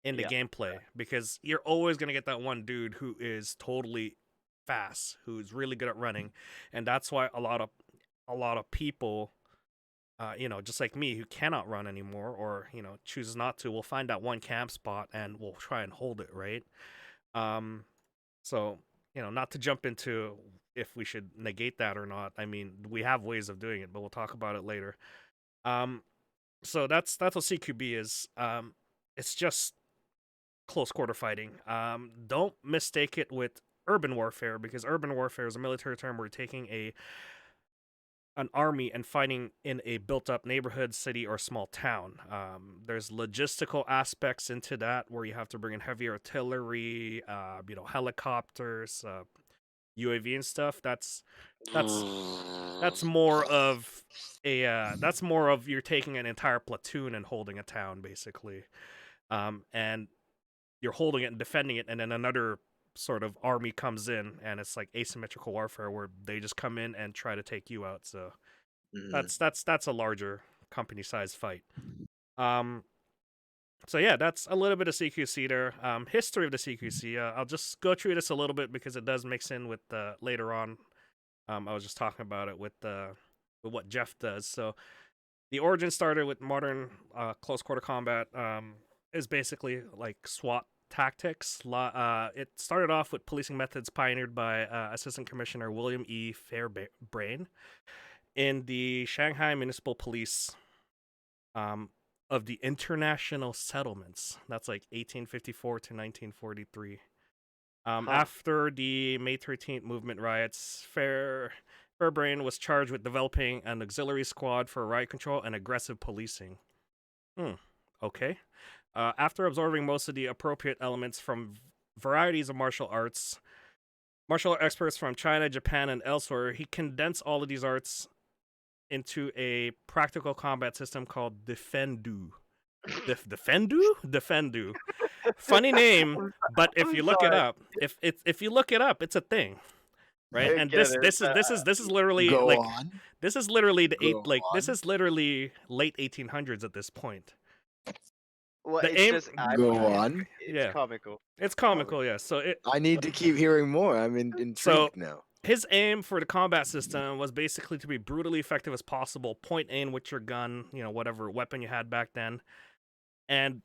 in the Yeah. gameplay because you're always going to get that one dude who is totally fast, who's really good at running, and that's why a lot of people just like me who cannot run anymore or chooses not to, will find that one camp spot and will try and hold it, right? So not to jump into if we should negate that or not. I mean, we have ways of doing it, but we'll talk about it later. So that's what CQB is. It's just close quarter fighting. Don't mistake it with urban warfare because urban warfare is a military term where you're taking an army and fighting in a built-up neighborhood, city, or small town. There's logistical aspects into that where you have to bring in heavy artillery, helicopters, UAV and stuff. That's more of that's more of you're taking an entire platoon and holding a town basically, and you're holding it and defending it, and then another sort of army comes in, and it's like asymmetrical warfare where they just come in and try to take you out. So that's a larger company sized fight. So yeah, that's a little bit of CQC there. History of the CQC. I'll just go through this a little bit because it does mix in with later on. I was just talking about it with what Jeff does. So the origin started with modern close quarter combat. Is basically like SWAT tactics. It started off with policing methods pioneered by Assistant Commissioner William E. Fairbrain in the Shanghai Municipal Police of the International Settlements. That's like 1854 to 1943. After the May 13th movement riots, Fairbrain was charged with developing an auxiliary squad for riot control and aggressive policing. Okay. After absorbing most of the appropriate elements from varieties of martial art experts from China, Japan, and elsewhere, he condensed all of these arts into a practical combat system called Defendu. Defendu. Funny name, but if you look it up, if you look it up, it's a thing, right? And this is literally Go like on. this is literally Go this on. is literally late 1800s at this point. Well, The it's aim, just Go on. it's yeah, comical. it's comical, yeah. So I need to keep hearing more. I'm intrigued now. his aim for the combat system was basically to be brutally effective as possible. Point aim with your gun, whatever weapon you had back then, and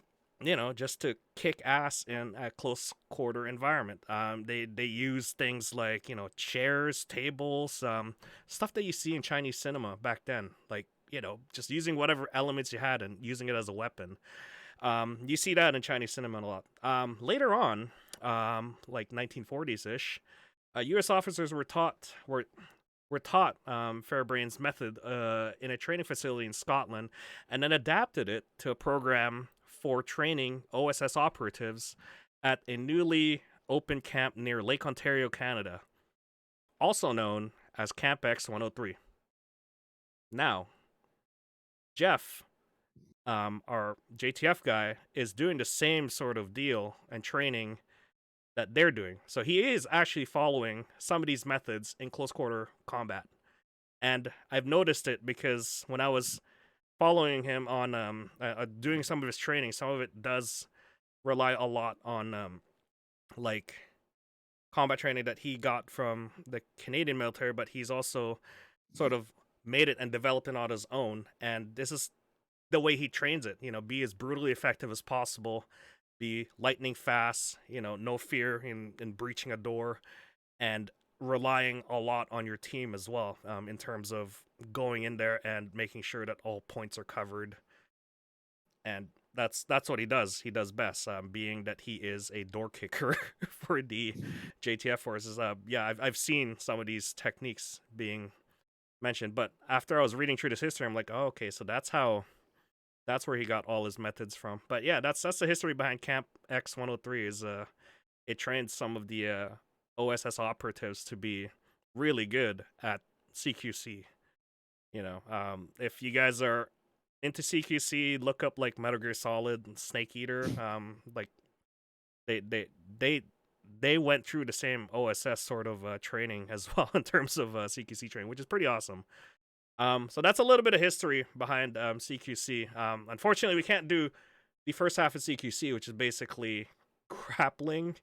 just to kick ass in a close quarter environment. They use things like chairs, tables, stuff that you see in Chinese cinema back then, like just using whatever elements you had and using it as a weapon. You see that in Chinese cinema a lot. Later on, like 1940s ish, U.S. officers were taught Fairbrain's method in a training facility in Scotland, and then adapted it to a program for training OSS operatives at a newly opened camp near Lake Ontario, Canada, also known as Camp X 103. Now, Jeff, our JTF guy, is doing the same sort of deal and training that they're doing. So he is actually following some of these methods in close quarter combat. And I've noticed it because when I was following him on doing some of his training, some of it does rely a lot on like combat training that he got from the Canadian military, but he's also sort of made it and developed it on his own. And this is the way he trains it, be as brutally effective as possible, be lightning fast, no fear in breaching a door, and relying a lot on your team as well, in terms of going in there and making sure that all points are covered. And that's what he does. He does best, being that he is a door kicker for the JTF forces. I've seen some of these techniques being mentioned, but after I was reading through this history, I'm like, oh, okay, so that's where he got all his methods from. But yeah, that's the history behind Camp X 103. Is it trains some of the OSS operatives to be really good at CQC. If you guys are into CQC, look up like Metal Gear Solid and Snake Eater. Like they went through the same OSS sort of training as well in terms of CQC training, which is pretty awesome. So that's a little bit of history behind CQC. Unfortunately, we can't do the first half of CQC, which is basically grappling,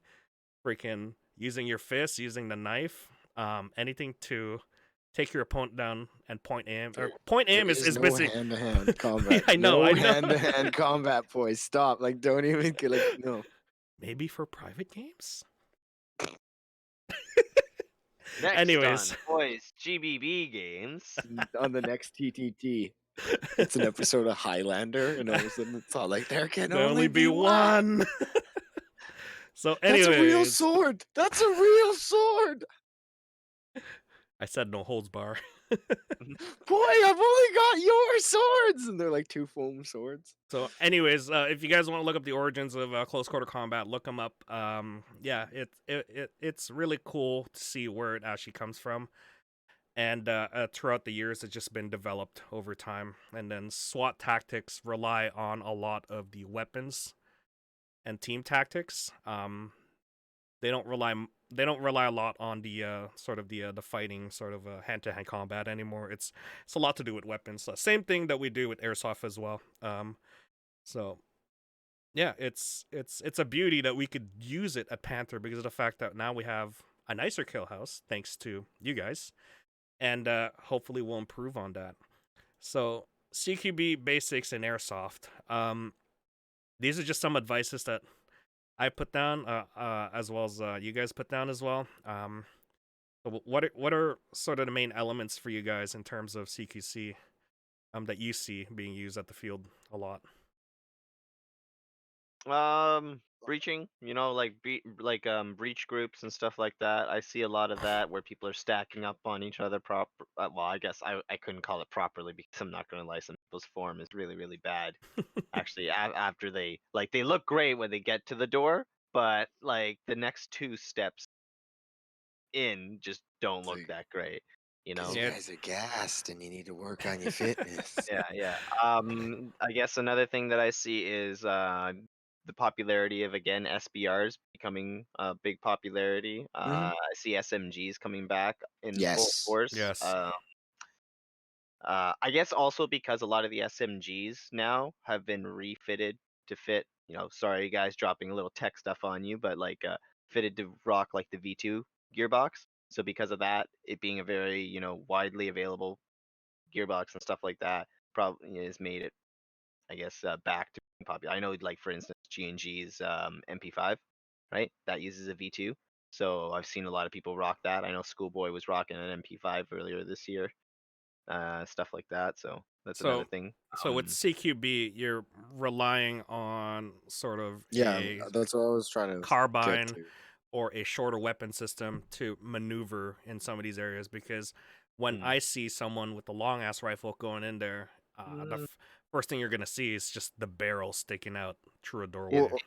freaking using your fists, using the knife, anything to take your opponent down and point aim. Or point aim is no basically hand-to-hand combat. I know. Hand-to-hand combat, boys. Stop. Like, don't even no. Maybe for private games. Next Anyways, on Boys GBB games. On the next TTT, it's an episode of Highlander, and all of a sudden it's all like, there can only be one. So anyways, that's a real sword. That's a real sword. I said no holds bar. Boy, I've only got your swords, and they're like two foam swords. So, anyways, if you guys want to look up the origins of close quarter combat, look them up. It's really cool to see where it actually comes from, and throughout the years, it's just been developed over time. And then SWAT tactics rely on a lot of the weapons and team tactics. They don't rely a lot on the sort of the fighting sort of hand-to-hand combat anymore. It's a lot to do with weapons. Same thing that we do with Airsoft as well. So yeah, it's a beauty that we could use it at Panther because of the fact that now we have a nicer kill house thanks to you guys, and hopefully we'll improve on that. So CQB basics in airsoft. These are just some advices that I put down, as well as you guys put down as well. So what are sort of the main elements for you guys in terms of CQC that you see being used at the field a lot? Breaching, like breach groups and stuff like that. I see a lot of that where people are stacking up on each other well, I guess I couldn't call it properly because I'm not gonna lie, some people's form is really, really bad. Actually, after they look great when they get to the door, but like the next two steps in just don't look that great, you Because know? you Yeah, guys are gassed and you need to work on your fitness. Yeah, yeah. I guess another thing that I see is the popularity of again SBRs becoming a big popularity. Hmm. I see SMGs coming back in full Yes. force. yes, I guess also because a lot of the SMGs now have been refitted to fit. Sorry guys, dropping a little tech stuff on you, but like fitted to rock like the V2 gearbox. So because of that, it being a very widely available gearbox and stuff like that, probably has made it, I guess, back to being popular. I know, like for instance, G&G's MP5, right? That uses a V2. So I've seen a lot of people rock that. I know Schoolboy was rocking an MP5 earlier this year, stuff like that. So that's another so thing. so with CQB you're relying on sort of Yeah, a that's what I was trying to get carbine to. or a shorter weapon system to maneuver in some of these areas because when Hmm. I see someone with a long ass rifle going in there, Mm, first thing you're gonna see is just the barrel sticking out through a it, doorway. Well,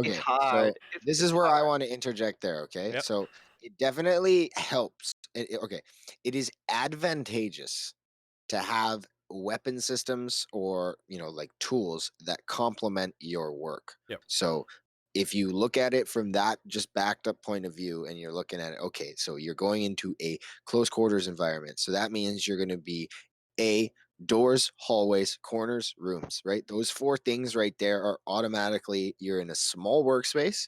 it's okay, hard. so It's this it's is where I hard. want to interject there, okay? Yep. So it definitely helps. Okay, it is advantageous to have weapon systems or like tools that complement your work. Yep. So if you look at it from that just backed up point of view and you're looking at it, okay, so you're going into a close quarters environment, so that means you're going to be a doors, hallways, corners, rooms, right? Those four things right there are automatically, you're in a small workspace,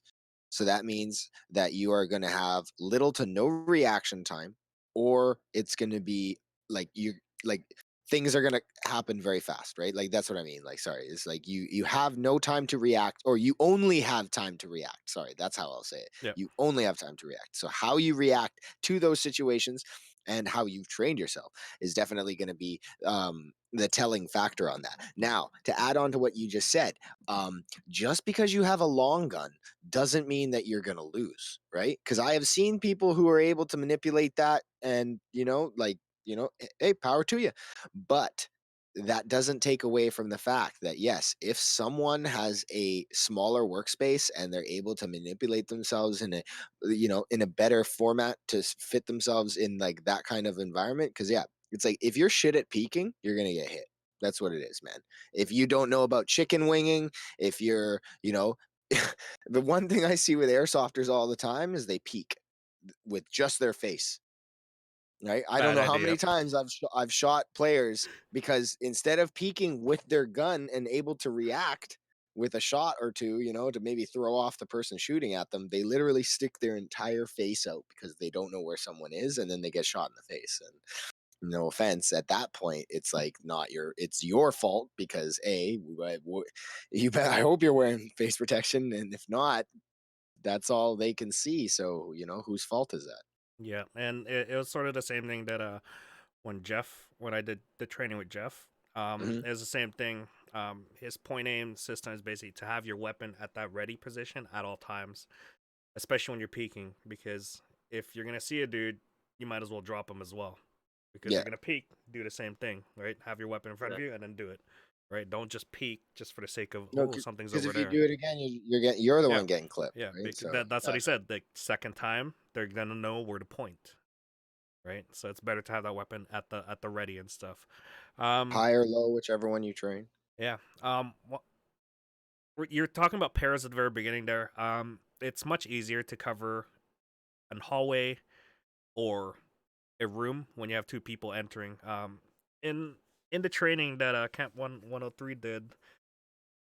so that means that you are going to have little to no reaction time, or it's going to be like you like things are going to happen very fast, right? Like that's what I mean. Like sorry, it's like you have no time to react, or you only have time to react. Sorry, that's how I'll say it. Yep. You only have time to react. So how you react to those situations and how you've trained yourself is definitely going to be the telling factor on that. Now, to add on to what you just said, just because you have a long gun doesn't mean that you're going to lose, right? Because I have seen people who are able to manipulate that, and hey, power to you. But that doesn't take away from the fact that yes, if someone has a smaller workspace and they're able to manipulate themselves in a better format to fit themselves in like that kind of environment, because yeah, it's like if you're shit at peaking, you're gonna get hit. That's what it is, man. If you don't know about chicken winging, if you're, the one thing I see with airsofters all the time is they peek with just their face. Right? I don't Bad know how idea. many times I've shot players because instead of peeking with their gun and able to react with a shot or two, to maybe throw off the person shooting at them, they literally stick their entire face out because they don't know where someone is, and then they get shot in the face. And no offense, at that point, it's like it's your fault because I hope you're wearing face protection, and if not, that's all they can see. So whose fault is that? Yeah, and it was sort of the same thing that when I did the training with Jeff, Hmm. it was the same thing. His point aim system is basically to have your weapon at that ready position at all times, especially when you're peeking, because if you're gonna see a dude, you might as well drop him as well, because Yeah. you're gonna peek, do the same thing, right? Have your weapon in front of you and then do it, right? Don't just peek just for the sake of No, oh something's because over if you there. do it again, you're the Yeah, one getting clipped, yeah, right? because So that's what yeah, he said. The second time they're gonna know where to point, right? So it's better to have that weapon at the ready and stuff. Um, high or low, whichever one you train. yeah. You're talking about pairs at the very beginning there. It's much easier to cover an hallway or a room when you have two people entering. In the training that Camp 103 did,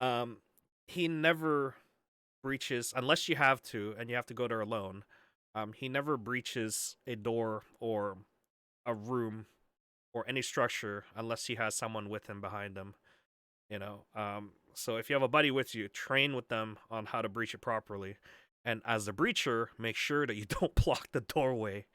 um, he never breaches unless you have to, and you have to go there alone. He never breaches a door or a room or any structure unless he has someone with him behind him. So if you have a buddy with you, train with them on how to breach it properly, and as the breacher, make sure that you don't block the doorway,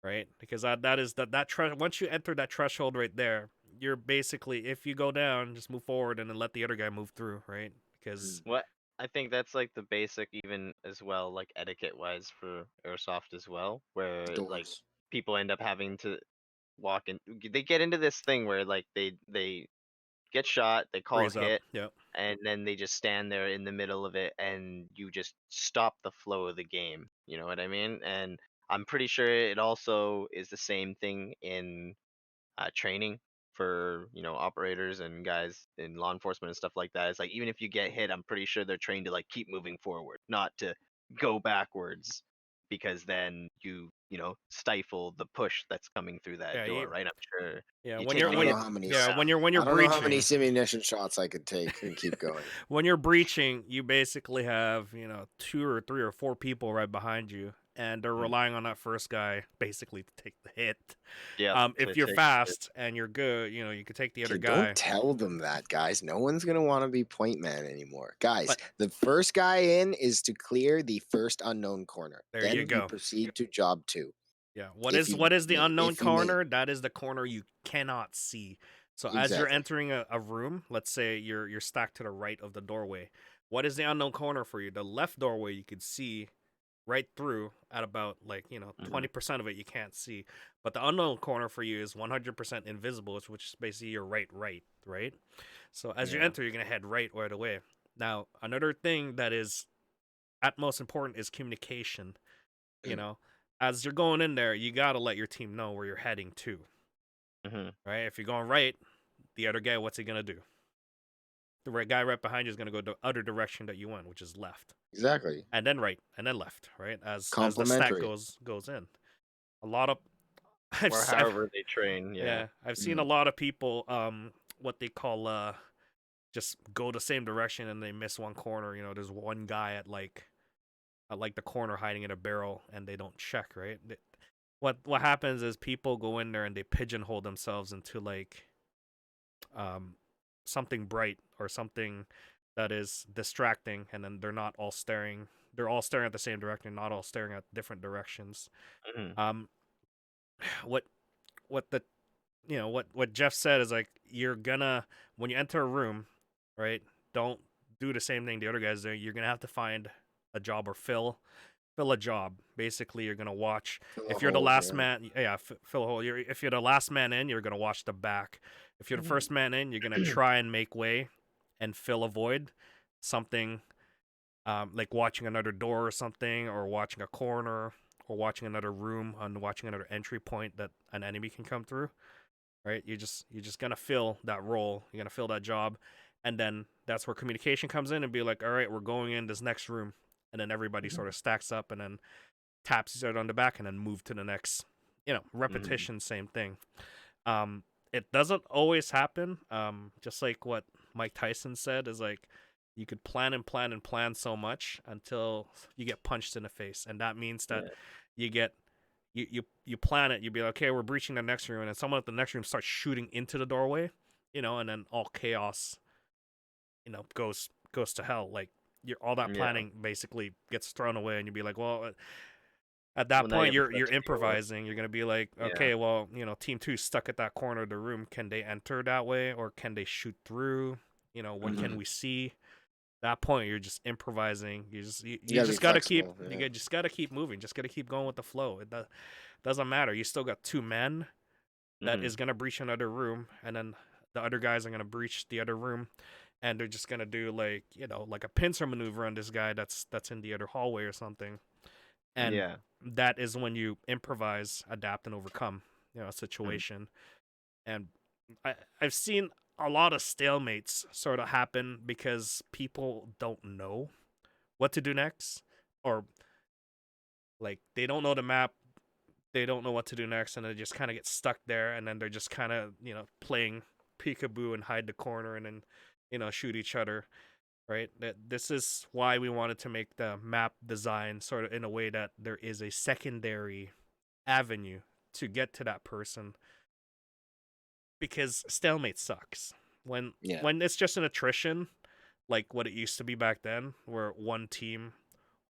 right? Because once you enter that threshold right there, you're basically, if you go down, just move forward and then let the other guy move through, right? Because What I think that's like the basic even as well, like etiquette wise for airsoft as well, where like Doors. people end up having to walk in. They get into this thing where like they get shot, they call freeze up. hit, Yep. and then they just stand there in the middle of it, and you just stop the flow of the game. You know what I mean? And I'm pretty sure it also is the same thing in training for operators and guys in law enforcement and stuff like that. It's like even if you get hit, I'm pretty sure they're trained to like keep moving forward, not to go backwards, because then stifle the push that's coming through that Yeah. door, right? I'm sure Yeah. you When take you're I the don't when know hit how many. yeah yourself. when you're I don't know how many breaching. simulation shots I could take and keep going. When you're breaching, you basically have 2 or 3 or 4 people right behind you, and they're Mhm. relying on that first guy basically to take the hit. Yeah, If to you're take fast and you're good, you could take the other Okay, guy. don't tell them that, guys. No one's gonna want to be point man anymore. Guys, But the first guy in is to clear the first unknown corner. there Then you you go. proceed to job 2. Yeah. If you What is the unknown if you make corner? That is the corner you cannot see. So as you're exactly. entering a room, let's say you're stacked to the right of the doorway. What is the unknown corner for you? The left doorway you could see right through at about like Mhm. 20% of it you can't see, but the unknown corner for you is 100% invisible, which is basically your right. So as you Yeah. enter, you're gonna head right away. Now another thing that is at most important is communication. you Mm. know as you're going in there, you gotta let your team know where you're heading to, Mhm. right? If you're going right, the other guy, what's he gonna do? The right guy right behind you is gonna go the other direction that you went, which is left, Exactly. and then right, and then left, right? As the stack Complementary. goes in. A lot of Or I've however they train. Yeah. yeah, I've seen a Mm. lot of people what they call just go the same direction and they miss one corner. There's one guy at like the corner hiding in a barrel and they don't check, right? What happens is people go in there and they pigeonhole themselves into like um something bright or something that is distracting, and then they're all staring at the same direction, not all staring at different directions. Mhm. um what what the what Jeff said is like, you're gonna, when you enter a room, right, don't do the same thing the other guys do. You're gonna have to find a job or fill a job. Basically, you're gonna watch. Fill a If you're the hole. last Yeah. man, yeah, fill a hole. If you're the last man in, you're gonna watch the back. If you're the first man in, you're gonna try and make way and fill a void. Something like watching another door or something, or watching a corner, or watching another room, and watching another entry point that an enemy can come through. Right? You're just gonna fill that role. You're gonna fill that job, and then that's where communication comes in and be like, all right, we're going in this next room, and then everybody Mhm. sort of stacks up and then taps each other on the back and then move to the next. Mhm. Repetition, same thing. It doesn't always happen. Just like what Mike Tyson said is like, you could plan and plan and plan so much until you get punched in the face, and that means that Yeah. you get you plan it. You be like, okay, we're breaching the next room, and then someone at the next room starts shooting into the doorway, and then all chaos, goes to hell. Like all that Yeah. planning basically gets thrown away, and you'd be like, well, at that Well, now you point have to you're start to deal with. improvising. You're gonna be like, Yeah. okay, well, team two stuck at that corner of the room. Can they enter that way, or can they shoot through? What can Mhm. we see? That point, you're just improvising. You You gotta be just gotta keep flexible. Yeah. you just gotta keep moving. Just gotta keep going with the flow. Doesn't matter. You still got two men that Mhm. is gonna breach another room, and then the other guys are gonna breach the other room, and they're just gonna do like a pincer maneuver on this guy that's in the other hallway or something. And Yeah. that is when you improvise, adapt, and overcome a Mhm. situation. And I've seen a lot of stalemates sort of happen because people don't know what to do next, or like they don't know the map, they don't know what to do next, and they just kind of get stuck there, and then they're just kind of playing peekaboo and hide the corner, and then shoot each other, right? That this is why we wanted to make the map design sort of in a way that there is a secondary avenue to get to that person, because stalemate sucks. Yeah. When it's just an attrition, like what it used to be back then, where one team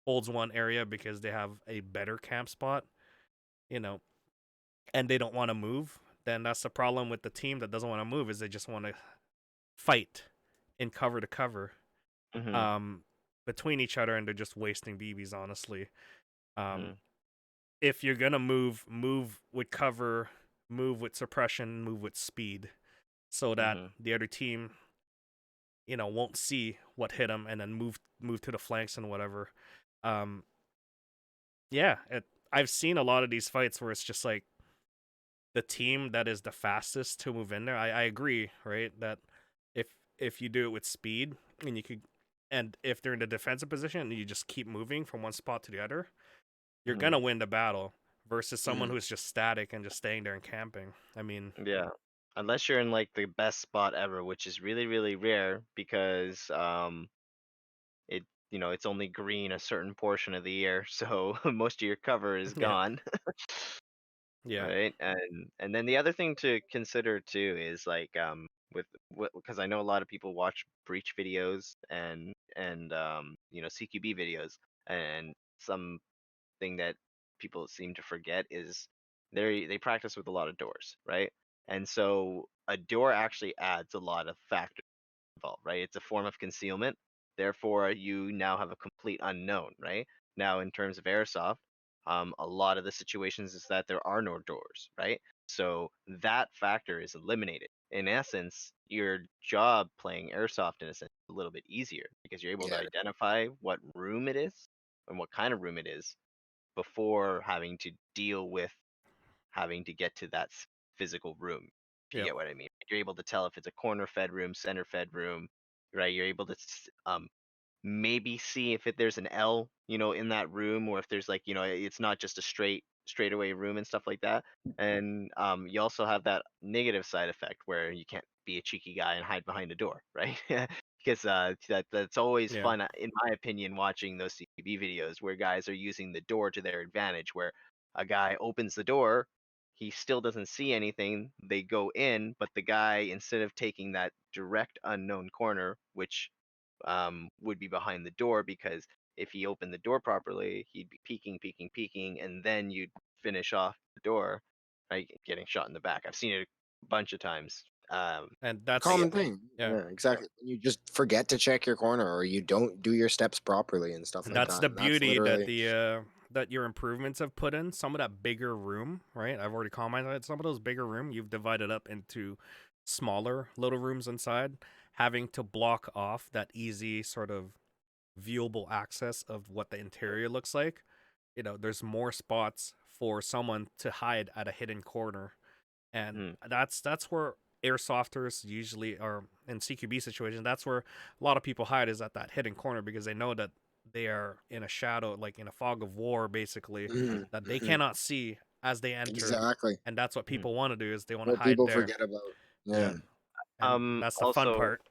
holds one area because they have a better camp spot, you know, and they don't want to move, then that's the problem with the team that doesn't want to move, is they just want to fight in cover to cover Mm-hmm. um between each other, and they're just wasting BBs, honestly. Mm-hmm. Um if you're going to move with cover, move with suppression, move with speed, so that Mm-hmm. the other team, won't see what hit them, and then move to the flanks and whatever. Um yeah, I've seen a lot of these fights where it's just like the team that is the fastest to move in there. I agree, right? That if if you do it with speed, and you could, and if they're in the defensive position and you just keep moving from one spot to the other, you're Mm-hmm. gonna win the battle versus someone Mhm. who's just static and just staying there and camping. I mean, Yeah. Unless you're in like the best spot ever, which is really, really rare because it it's only green a certain portion of the year, so most of your cover is yeah, gone. yeah, Right? And then the other thing to consider too is like with because I know a lot of people watch breach videos and CQB videos, and something that people seem to forget is they practice with a lot of doors, right? And so a door actually adds a lot of factors involved, right? It's a form of concealment. Therefore, you now have a complete unknown, right? Now, in terms of airsoft, a lot of the situations is that there are no doors, right? So that factor is eliminated. In essence, your job playing airsoft in a sense is a little bit easier because you're able to Yeah. identify what room it is and what kind of room it is before having to deal with having to get to that physical room. If you yep. get what I mean, you're able to tell if it's a corner fed room, center fed room, right? You're able to maybe see if there's an L, in that room, or if there's like, it's not just a straightaway room and stuff like that. And you also have that negative side effect where you can't be a cheeky guy and hide behind a door, right? Because that's always Yeah, fun, in my opinion, watching those CCTV videos where guys are using the door to their advantage, where a guy opens the door, he still doesn't see anything. They go in, but the guy, instead of taking that direct unknown corner, which would be behind the door, because if he opened the door properly, he'd be peeking, peeking, peeking, and then you'd finish off the door, right? Getting shot in the back. I've seen it a bunch of times. and But yeah, Common thing. yeah, Yeah, exactly. You just forget to check your corner, or you don't do your steps properly and stuff like that's that. the And that's beauty that literally that your improvements have put in. Some of that bigger room, right? I've already commented on it. Some of those bigger room you've divided up into smaller little rooms inside, having to block off that easy sort of viewable access of what the interior looks like. There's more spots for someone to hide at a hidden corner, and mhm, that's where airsofters usually are in CQB situations. That's where a lot of people hide, is at that hidden corner, because they know that they are in a shadow, like in a fog of war, basically, Mhm, that they mhm. cannot see as they enter. Exactly And that's what mhm. people want to do, is they want to what hide people there. forget about. Yeah, Yeah. and that's the fun Also, part.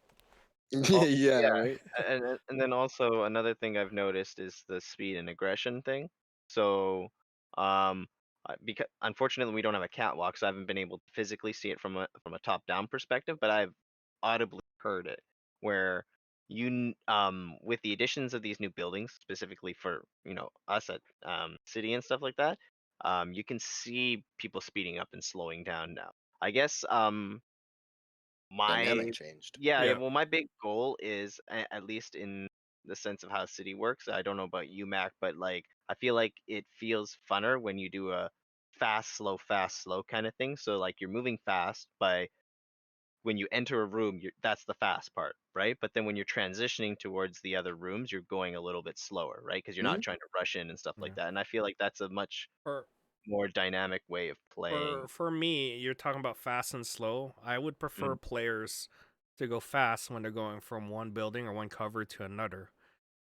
Yeah. yeah, Right. and then also another thing I've noticed is the speed and aggression thing. So, because unfortunately we don't have a catwalk, so I haven't been able to physically see it from a top down perspective, but I've audibly heard it, where with the additions of these new buildings, specifically for us at city and stuff like that, you can see people speeding up and slowing down now. I guess my Dynamic changed. yeah, yeah, Yeah, well, my big goal is, at least in the sense of how city works. I don't know about you, Mac, but like I feel like it feels funner when you do a fast, slow kind of thing. So like you're moving fast by when you enter a room, that's the fast part, right? But then when you're transitioning towards the other rooms, you're going a little bit slower, right? Because you're not Mhm. trying to rush in and stuff like yeah. that. And I feel like that's a much For more dynamic way of playing. for me, you're talking about fast and slow. I would prefer Mm, players to go fast when they're going from one building or one cover to another.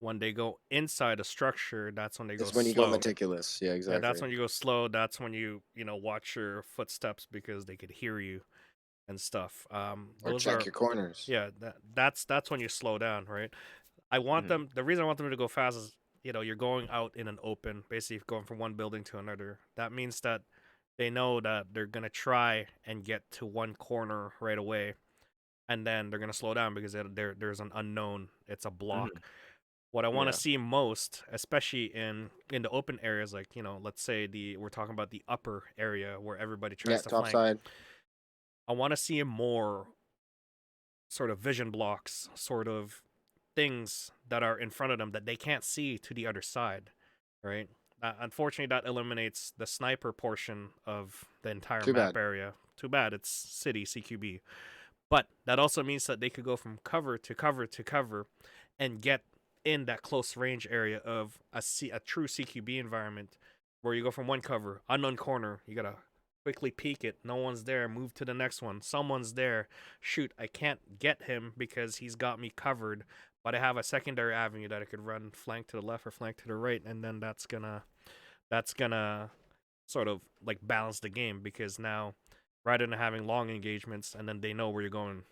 When they go inside a structure, that's when they go It's when you go slow. meticulous. Yeah, Yeah, that's exactly. when you go slow. That's when you watch your footsteps, because they could hear you and stuff. Or Those check are your corners. yeah. That's when you slow down, right? I want Mhm. them. The reason I want them to go fast is, you're going out in an open, basically going from one building to another. That means that they know that they're gonna try and get to one corner right away, and then they're gonna slow down because there's an unknown. It's a block. Mhm. What I want to Yeah. see most, especially in the open areas, like let's say we're talking about the upper area where everybody Yeah, tries to top flank. side. I want to see more sort of vision blocks, sort of things that are in front of them that they can't see to the other side, right? Unfortunately, that eliminates the sniper portion of the entire Too map bad. area. Too bad it's city CQB. But that also means that they could go from cover to cover to cover and get in that close range area of a true CQB environment where you go from one cover, unknown corner, you gotta quickly peek it, no one's there, move to the next one, someone's there, shoot, I can't get him because he's got me covered, but I have a secondary avenue that I could run flank to the left or flank to the right, and then that's gonna sort of like balance the game because now rather than having long engagements and then they know where you're going,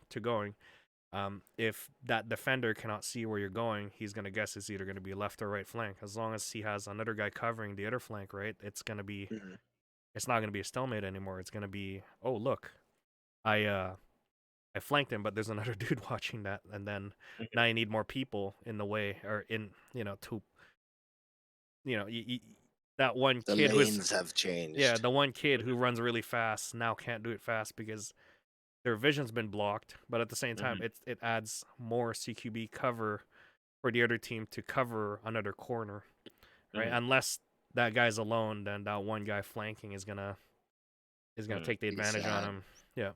if that defender cannot see where you're going, he's gonna guess it's either gonna be left or right flank. As long as he has another guy covering the other flank, right? Mhm. It's not gonna be a stalemate anymore. It's gonna be, oh look, I flanked him, but there's another dude watching that, and then Mhm. now you need more people in the way or in to that one The kid who's lanes have yeah, changed. the one kid who runs really fast now can't do it fast because their vision's been blocked, but at the same time, Mhm. it adds more CQB cover for the other team to cover another corner, right? Mhm. Unless that guy's alone, then that one guy flanking is gonna Mhm. take the Be advantage on sad. him. Yeah,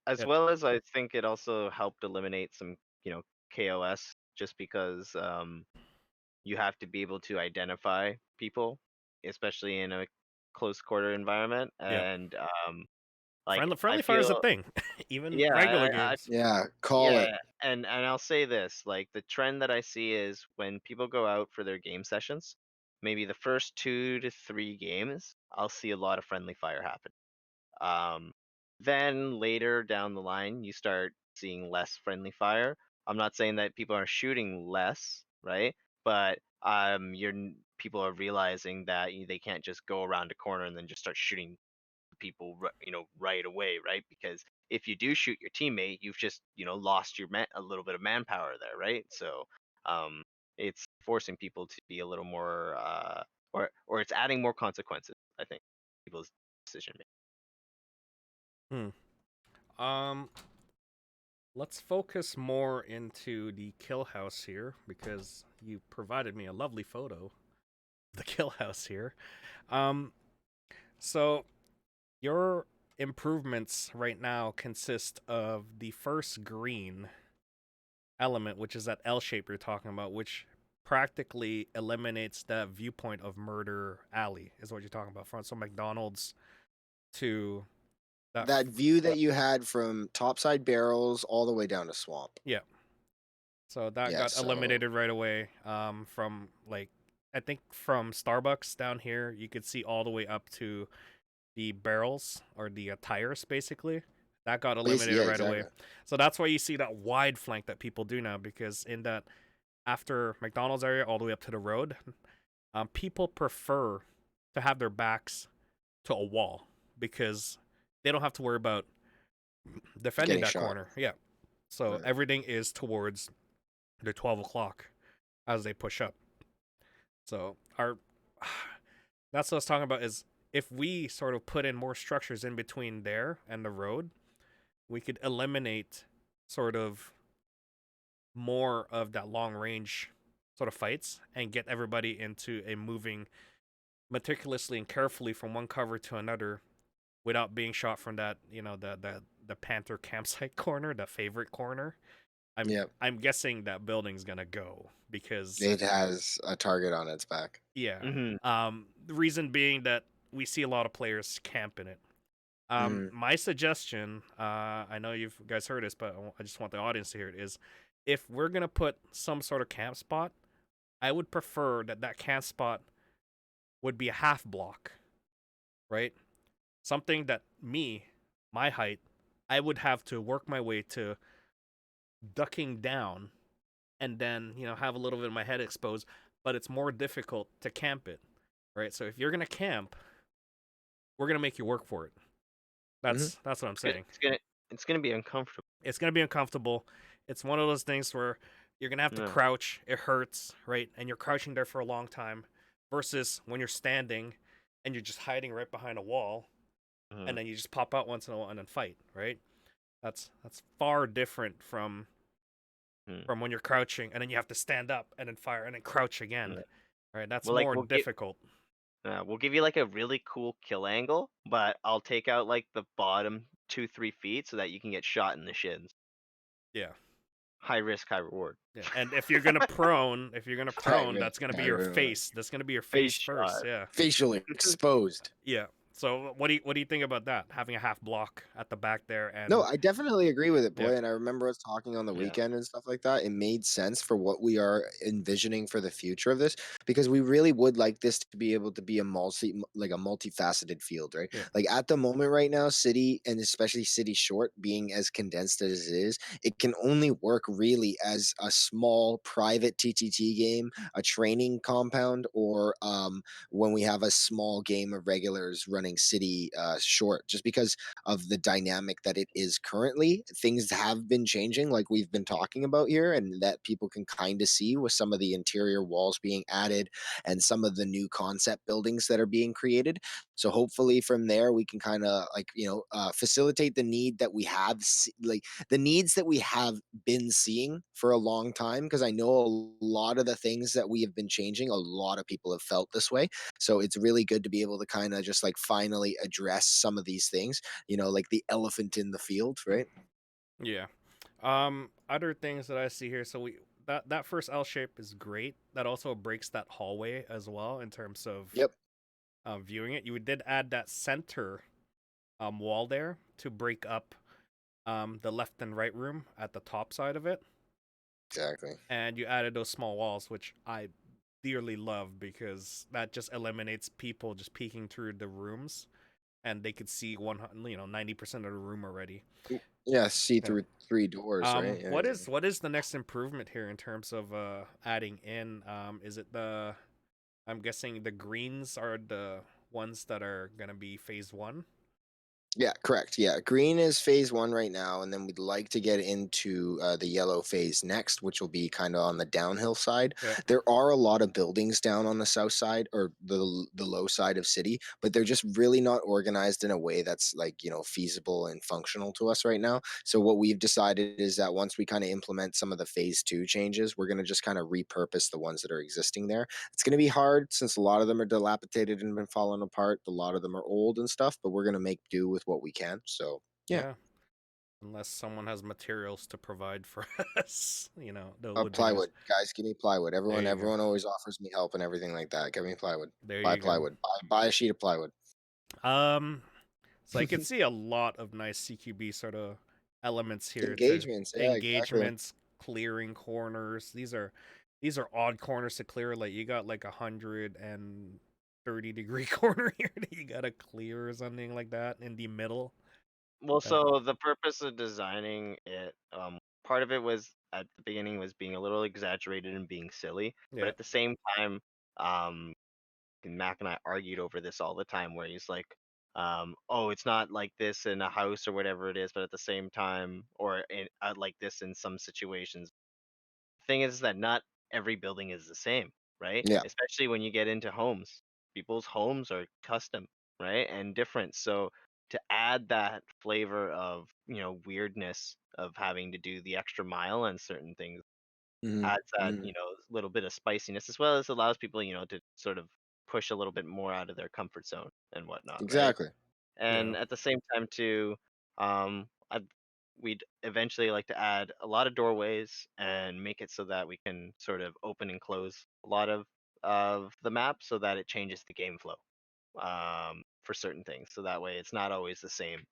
As yeah, well as I think it also helped eliminate some, KOS just because you have to be able to identify people, especially in a close quarter environment. yeah. And like I Friendly fire is a feel, thing, even yeah, regular I games. Yeah, call it. yeah, and I'll say this, like the trend that I see is when people go out for their game sessions, maybe the first 2 to 3 games, I'll see a lot of friendly fire happen. Um, then later down the line, you start seeing less friendly fire. I'm not saying that people are shooting less, right? But people are realizing that they can't just go around a corner and then just start shooting people, right away, right? Because if you do shoot your teammate, you've just, lost a little bit of manpower there, right? So, um, it's forcing people to be a little more, or it's adding more consequences, I think, people's decision making. Hmm. Um, let's focus more into the kill house here because you provided me a lovely photo of the kill house here. Um, so your improvements right now consist of the first green element, which is that L shape you're talking about, which practically eliminates that viewpoint of Murder Alley, is what you're talking about. From so McDonald's to that. That view that you had from topside barrels all the way down to swamp. Yeah. So that Yeah, got so eliminated right away. From like, I think from Starbucks down here, you could see all the way up to the barrels or the tires, basically. That got basically, eliminated yeah, right away. exactly. So that's why you see that wide flank that people do now, because in that after McDonald's area all the way up to the road, people prefer to have their backs to a wall because they don't have to worry about defending Getting that shot. corner. Yeah. So Yeah. everything is towards the 12 o'clock as they push up. So our that's what I was talking about is if we sort of put in more structures in between there and the road, we could eliminate sort of more of that long range sort of fights and get everybody into a moving meticulously and carefully from one cover to another without being shot from that, the Panther campsite corner, the favorite corner. I'm Yep. I'm guessing that building's gonna go because It has a target on its back. yeah. Mhm. The reason being that we see a lot of players camp in it. Mhm. My suggestion, I know you guys heard this, but I just want the audience to hear it, is if we're gonna put some sort of camp spot, I would prefer that camp spot would be a half block, right? Something that my height, I would have to work my way to ducking down and then have a little bit of my head exposed, but it's more difficult to camp it, right? So if you're gonna camp, we're gonna make you work for it. That's what I'm saying. It's gonna be uncomfortable. It's gonna be uncomfortable. It's one of those things where you're gonna have to Yeah. crouch. It hurts, right? And you're crouching there for a long time, versus when you're standing and you're just hiding right behind a wall, and then you just pop out once in a while and then fight, right? That's far different from when you're crouching and then you have to stand up and then fire and then crouch again, right? That's Well, like more difficult. we'll give you like a really cool kill angle, but I'll take out like the bottom 2-3 feet so that you can get shot in the shins. Yeah. High risk, high reward. Yeah. And if you're gonna prone, Right, that's gonna be right, your right, right. face. That's gonna be your face first. shot. Yeah. Facially exposed. Yeah. So what do you think about that? Having a half block at the back there, and No, I definitely agree with it, boy. Yeah. And I remember us talking on the Yeah. weekend and stuff like that. It made sense for what we are envisioning for the future of this, because we really would like this to be able to be a multifaceted field, right? Yeah. Like at the moment right now, city and especially city short being as condensed as it is, it can only work really as a small private TTT game, a training compound, or when we have a small game of regulars running city short, just because of the dynamic that it is currently. Things have been changing, like we've been talking about here, and that people can kind of see with some of the interior walls being added and some of the new concept buildings that are being created. So hopefully from there we can kind of facilitate the need that we have, like the needs that we have been seeing for a long time. Because I know a lot of the things that we have been changing, a lot of people have felt this way. So it's really good to be able to kind of just like finally address some of these things, like the elephant in the field, right? Yeah. Other things that I see here. So that first L shape is great. That also breaks that hallway as well in terms of Yep, viewing it. You did add that center wall there to break up the left and right room at the top side of it, exactly. and you added those small walls, which I dearly love because that just eliminates people just peeking through the rooms, and they could see 90% of the room already. Yeah, see Yeah. through three doors, right? Yeah, What is the next improvement here in terms of adding in? Is it I'm guessing the greens are the ones that are gonna be phase 1. Yeah, correct. Yeah, green is phase one right now, and then we'd like to get into the yellow phase next, which will be kind of on the downhill side. Yeah. There are a lot of buildings down on the south side or the low side of city, but they're just really not organized in a way that's feasible and functional to us right now. So what we've decided is that once we kind of implement some of the phase two changes, we're going to just kind of repurpose the ones that are existing there. It's going to be hard since a lot of them are dilapidated and been falling apart. A lot of them are old and stuff, but we're going to make do with what we can. So, yeah. Yeah. Unless someone has materials to provide for us, that would be nice. Plywood, guys, give me plywood. There you go. Everyone always offers me help and everything like that. Give me plywood. There Buy you go. plywood. Buy a sheet of plywood. So I can see a lot of nice CQB sort of elements here. Engagements, yeah, exactly. Engagements, clearing corners. These are odd corners to clear. Like you got like 130-degree corner here that you gotta clear or something like that in the middle. Well, so the purpose of designing it, part of it was at the beginning was being a little exaggerated and being silly, but Yeah. at the same time, Mac and I argued over this all the time, where he's like, "Oh, it's not like this in a house or whatever it is," but at the same time, or like this in some situations. Thing is that not every building is the same, right? Yeah. Especially when you get into homes. People's homes are custom, right? And different. So to add that flavor of, weirdness of having to do the extra mile on certain things Mhm, adds that, mhm. little bit of spiciness, as well as allows people, to sort of push a little bit more out of their comfort zone and whatnot, right? Exactly. And Yeah. at the same time too, we'd eventually like to add a lot of doorways and make it so that we can sort of open and close a lot of the map so that it changes the game flow for certain things. So that way it's not always the same,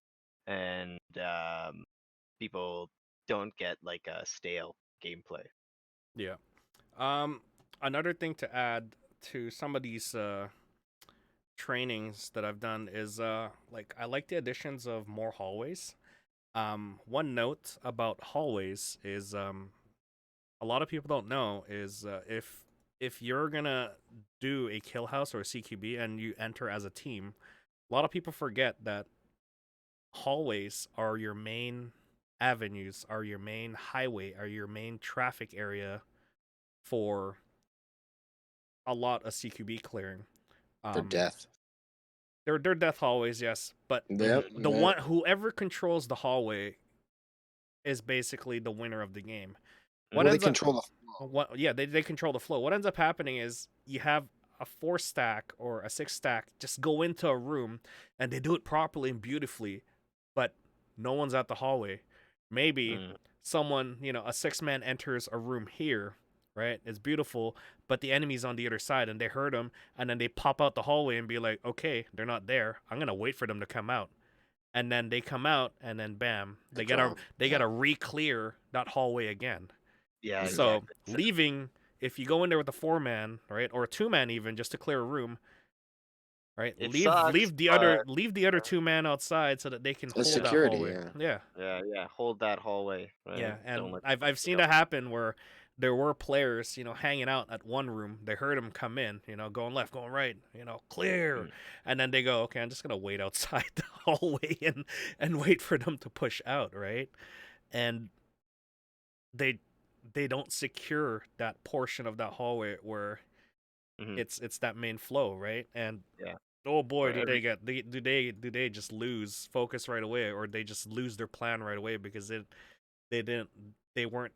and people don't get like a stale gameplay. Yeah. Another thing to add to some of these trainings that I've done is like I like the additions of more hallways. One note about hallways is a lot of people don't know is if you're gonna do a kill house or a CQB and you enter as a team, a lot of people forget that hallways are your main avenues, are your main highway, are your main traffic area for a lot of CQB clearing. For death. They're death hallways, yes, but Yep. the one whoever controls the hallway is basically the winner of the game. What Well, they ends up control the flow. they control the flow. What ends up happening is you have a 4 stack or a 6 stack just go into a room and they do it properly and beautifully, but no one's at the hallway. Maybe someone, a 6-man enters a room here, right? It's beautiful, but the enemy's on the other side and they heard them, and then they pop out the hallway and be like, okay, they're not there. I'm gonna wait for them to come out. And then they come out, and then bam, they gotta re-clear that hallway again. Yeah, So exactly. leaving, if you go in there with a 4-man, right, or a 2-man even, just to clear a room, right, It leave sucks, the other 2-man outside so that they can hold security, that hallway. Yeah. Yeah, hold that hallway, right? Yeah, Don't and let I've seen that happen where there were players, hanging out at one room. They heard them come in, going left, going right, clear, and then they go, okay, I'm just gonna wait outside the hallway and wait for them to push out, right? And they don't secure that portion of that hallway where it's that main flow, right? And Yeah. oh boy, do they just lose focus right away, or they just lose their plan right away because they weren't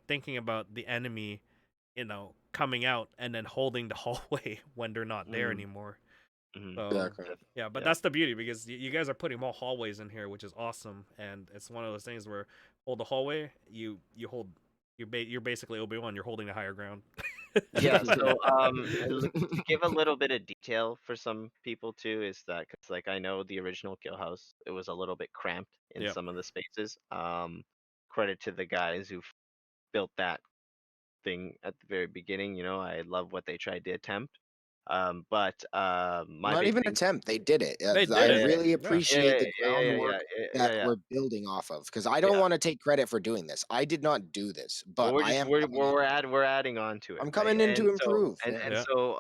thinking about the enemy, coming out and then holding the hallway when they're not there anymore. So Exactly. yeah, but that's the beauty, because you guys are putting more hallways in here, which is awesome, and it's one of those things where hold the hallway, you're basically Obi-Wan, you're holding the higher ground. Yeah, so to give a little bit of detail for some people too, is that because like I know the original Kill House, it was a little bit cramped in some of the spaces. Credit to the guys who built that thing at the very beginning. I love what they tried to attempt. But my Not big even thing. attempt. They did it. They did I it. really Yeah. appreciate the Yeah, yeah, groundwork yeah, that yeah. we're building off of, because I don't want to take credit for doing this. I did not do this, Well, but I am coming in. we're adding on to it, I'm right? coming in to And so improve. and Yeah. and Yeah. so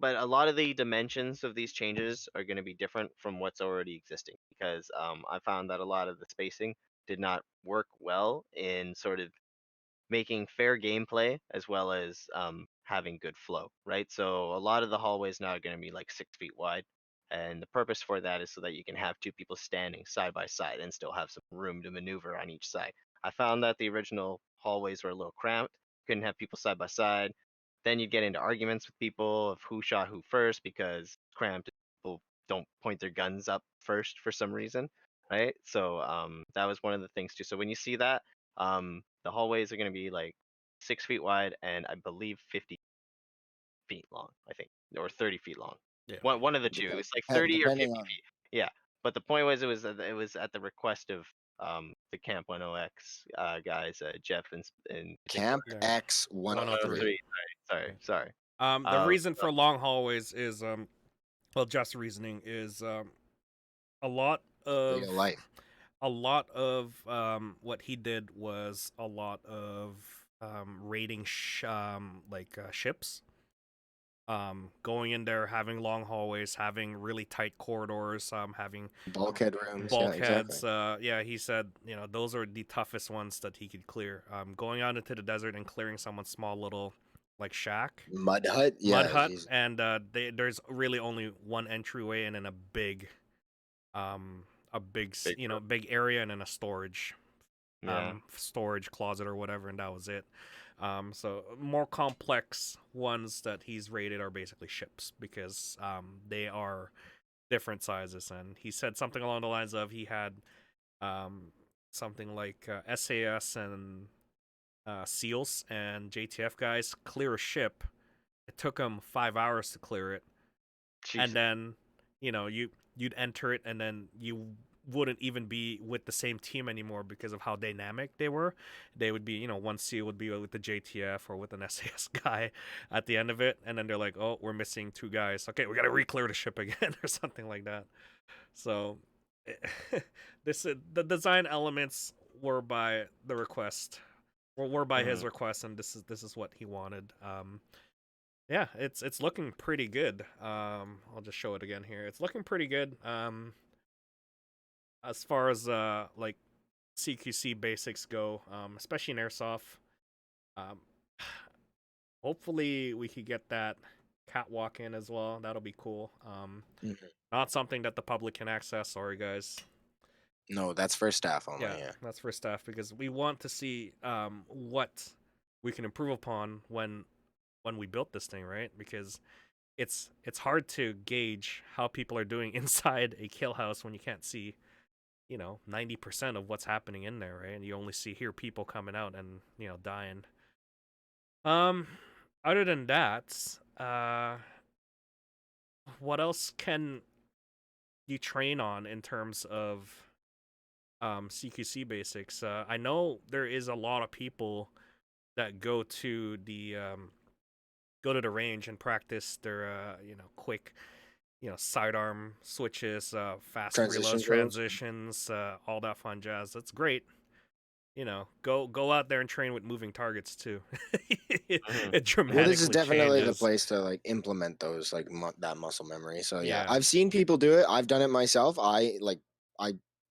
a lot of the dimensions of these changes are going to be different from what's already existing, because I found that a lot of the spacing did not work well in sort of making fair gameplay as well as having good flow, right? So a lot of the hallways now are going to be like 6 feet wide, and the purpose for that is so that you can have two people standing side by side and still have some room to maneuver on each side. I found that the original hallways were a little cramped, couldn't have people side by side. Then you'd get into arguments with people of who shot who first, because cramped people don't point their guns up first for some reason, right? So that was one of the things too. So when you see that, the hallways are going to be like 6 feet wide and I believe 50 feet long, I think, or 30 feet long. Yeah. One of the two. It's like 30 or 50 Depending on feet. Yeah. But the point was, it was at the request of the Camp 10X guys, Jeff and Camp Yeah. X 103. 103. Sorry. The reason for long hallways is well, just reasoning is a lot of Real life. what he did was a lot of raiding ships, going in there, having long hallways, having really tight corridors, having Bulkhead rooms. bulkheads. Yeah, exactly. Yeah, he said, those are the toughest ones that he could clear. Going out into the desert and clearing someone's small little like shack, Mud hut. Yeah. mud hut, Geez. and there's really only one entryway and then a big big area and then a storage Yeah. storage closet or whatever, and that was it. So more complex ones that he's rated are basically ships, because they are different sizes, and he said something along the lines of he had something like SAS and SEALs and JTF guys clear a ship. It took them 5 hours to clear it, Jesus. and then you'd enter it, and then you wouldn't even be with the same team anymore because of how dynamic they were. They would be, one SEAL would be with the JTF or with an SAS guy at the end of it, and then they're like, oh, we're missing 2 guys. Okay, we got to re-clear the ship again or something like that. So the design elements were by the request we're by his request, and this is what he wanted. Yeah, it's looking pretty good. I'll just show it again here. It's looking pretty good. As far as like CQC basics go, especially in Airsoft. Um, hopefully we could get that catwalk in as well. That'll be cool. Not something that the public can access. Sorry, guys. No, that's for staff only. Yeah. That's for staff because we want to see what we can improve upon when we built this thing, right? Because it's hard to gauge how people are doing inside a kill house when you can't see, 90% of what's happening in there, right? And you only hear people coming out and dying. Other than that, what else can you train on in terms of CQC basics? I know there is a lot of people that go to the range and practice their quick sidearm switches, fast reloads, transitions, all that fun jazz. That's great. Go out there and train with moving targets too. It dramatically this is definitely changes. the place to like implement those like that muscle memory. So yeah, I've seen people do it. I've done it myself. I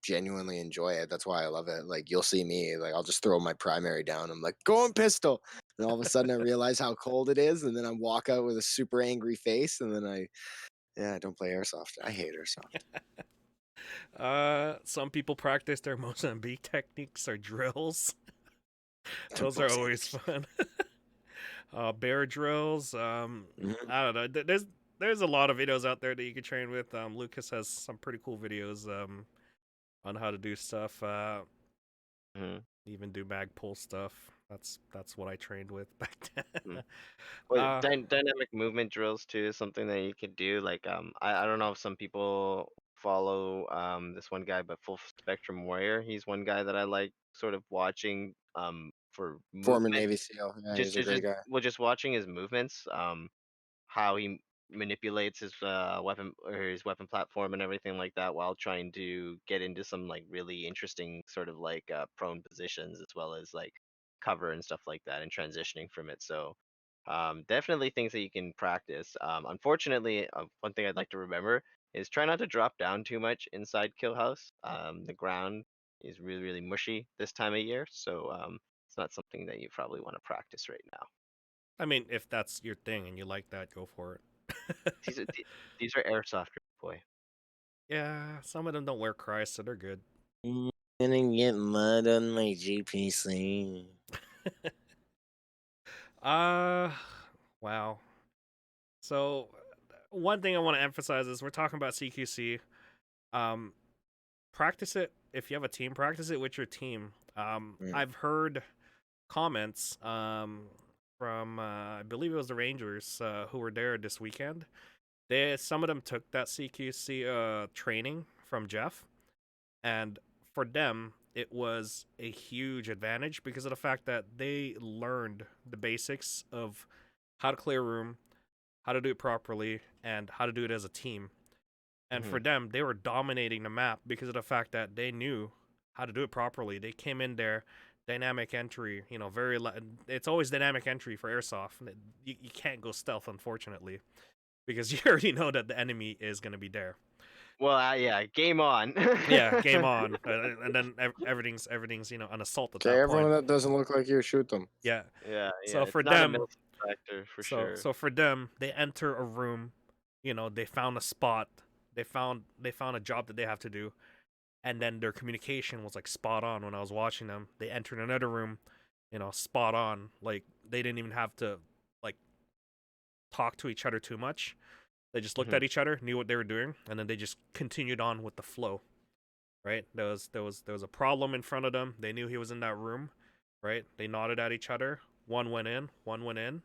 genuinely enjoy it. That's why I love it. Like you'll see me, like I'll just throw my primary down. I'm like, going pistol. And all of a sudden I realize how cold it is. And then I walk out with a super angry face. And then I don't play Airsoft. I hate Airsoft. Some people practice their Mozambique techniques or drills. Those are always fun. Bear drills. I don't know. There's a lot of videos out there that you can train with. Lucas has some pretty cool videos on how to do stuff. Even do mag pull stuff. That's what I trained with back then. Well, dynamic movement drills too is something that you could do. Like I don't know if some people follow this one guy, but Full Spectrum Warrior. He's one guy that I like sort of watching for Former movement. Navy SEAL. Yeah, he's a great guy. Just watching his movements, how he manipulates his weapon or his weapon platform and everything like that while trying to get into some like really interesting sort of like prone positions as well as like cover and stuff like that and transitioning from it. So definitely things that you can practice. Unfortunately, one thing I'd like to remember is try not to drop down too much inside Kill House. The ground is really, really mushy this time of year, so it's not something that you probably want to practice right now. I mean, if that's your thing and you like that, go for it. These are airsoft, boy. Yeah, some of them don't wear Christ, so they're good. I'm gonna get mud on my GPC. Wow. So, one thing I want to emphasize is we're talking about CQC. Practice it if you have a team. Practice it with your team. I've heard comments from I believe it was the Rangers who were there this weekend. Some of them took that CQC training from Jeff, and for them it was a huge advantage because of the fact that they learned the basics of how to clear a room, how to do it properly, and how to do it as a team. And for them, they were dominating the map because of the fact that they knew how to do it properly. They came in there, dynamic entry, it's always dynamic entry for Airsoft. You can't go stealth, unfortunately, because you already know that the enemy is going to be there. Well, yeah, game on. Yeah, game on. And then everything's an assault at that point. Everyone that doesn't look like you, shoot them. Yeah. Yeah. So for it's not them, a factor for sure. So for them, they enter a room, they found a spot, they found a job that they have to do, and then their communication was like spot on when I was watching them. They entered another room, spot on. Like they didn't even have to like talk to each other too much. They just looked at each other, knew what they were doing, and then they just continued on with the flow. Right? There was a problem in front of them. They knew he was in that room, right? They nodded at each other. One went in, one went in.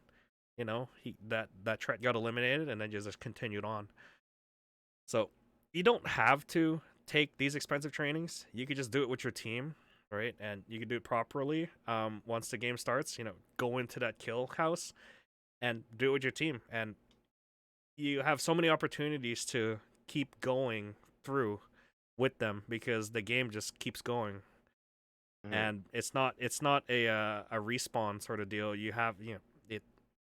That threat got eliminated, and then just continued on. So you don't have to take these expensive trainings. You could just do it with your team, right? And you can do it properly. Once the game starts, go into that kill house and do it with your team, and you have so many opportunities to keep going through with them because the game just keeps going. and it's not a respawn sort of deal. You have it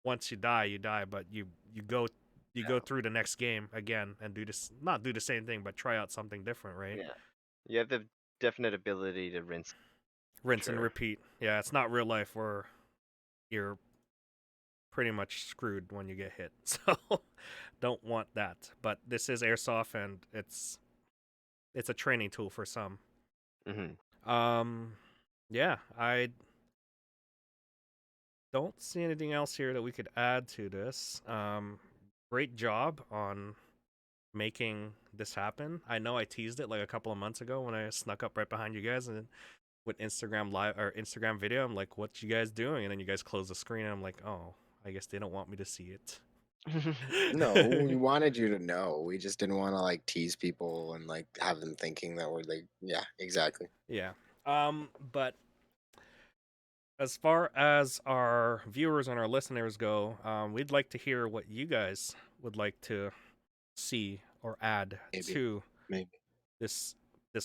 once you die, but you go through the next game again and not do the same thing, but try out something different, right? Yeah. You have the definite ability to rinse. Rinse and Sure. repeat. Yeah, it's not real life where you're pretty much screwed when you get hit. So don't want that. But this is airsoft, and it's a training tool for some. Yeah, I don't see anything else here that we could add to this. Great job on making this happen. I know I teased it like a couple of months ago when I snuck up right behind you guys and with Instagram live or Instagram video. I'm like, "What you guys doing?" And then you guys close the screen, and I'm like, "Oh, I guess they don't want me to see it." No, we wanted you to know. We just didn't want to like tease people and like have them thinking that we're like, yeah, exactly. Yeah. But as far as our viewers and our listeners go, we'd like to hear what you guys would like to see or add to Maybe. this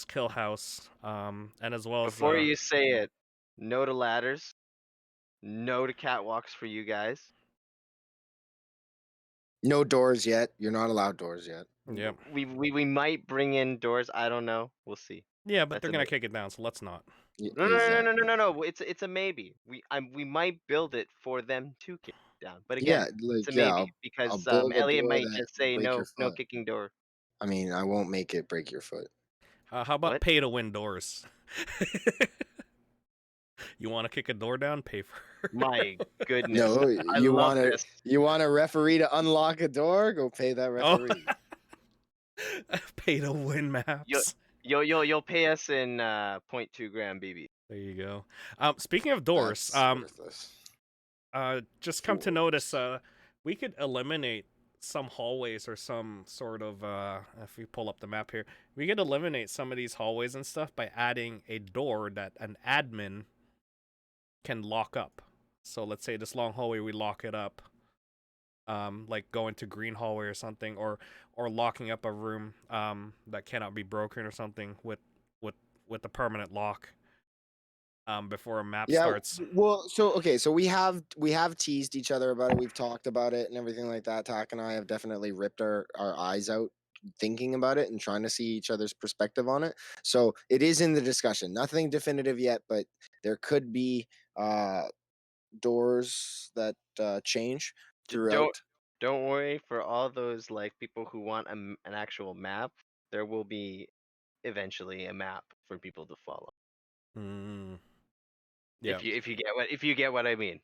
kill house. And as well as Before you say it, no to ladders, no to catwalks for you guys. No doors yet. You're not allowed doors yet. Yep. We might bring in doors. I don't know. We'll see. Yeah, but That's they're a gonna maybe. kick it down, so let's not. No. It's a maybe. We might build it for them to kick it down, but again, it's a maybe I'll because build a Elliot door might that just say break your no foot. kicking door. I mean, I won't make it break your foot. How about What? pay to win doors? You want to kick a door down? Pay for. My goodness. No, I love this. you want a referee to unlock a door? Go pay that referee. Pay to win maps. You'll pay us in 0.2 gram BB. There you go. Speaking of doors, That's worthless. just come to notice, we could eliminate some hallways or some sort of if we pull up the map here, we could eliminate some of these hallways and stuff by adding a door that an admin can lock up. So let's say this long hallway, we lock it up, like going to green hallway or something, or locking up a room that cannot be broken or something with a permanent lock. Before a map starts. Well, so we have teased each other about it. We've talked about it and everything like that. Tak and I have definitely ripped our eyes out thinking about it and trying to see each other's perspective on it. So it is in the discussion. Nothing definitive yet, but there could be doors that change throughout. Don't worry for all those like people who want an actual map. There will be eventually a map for people to follow. Yeah. If you get what I mean.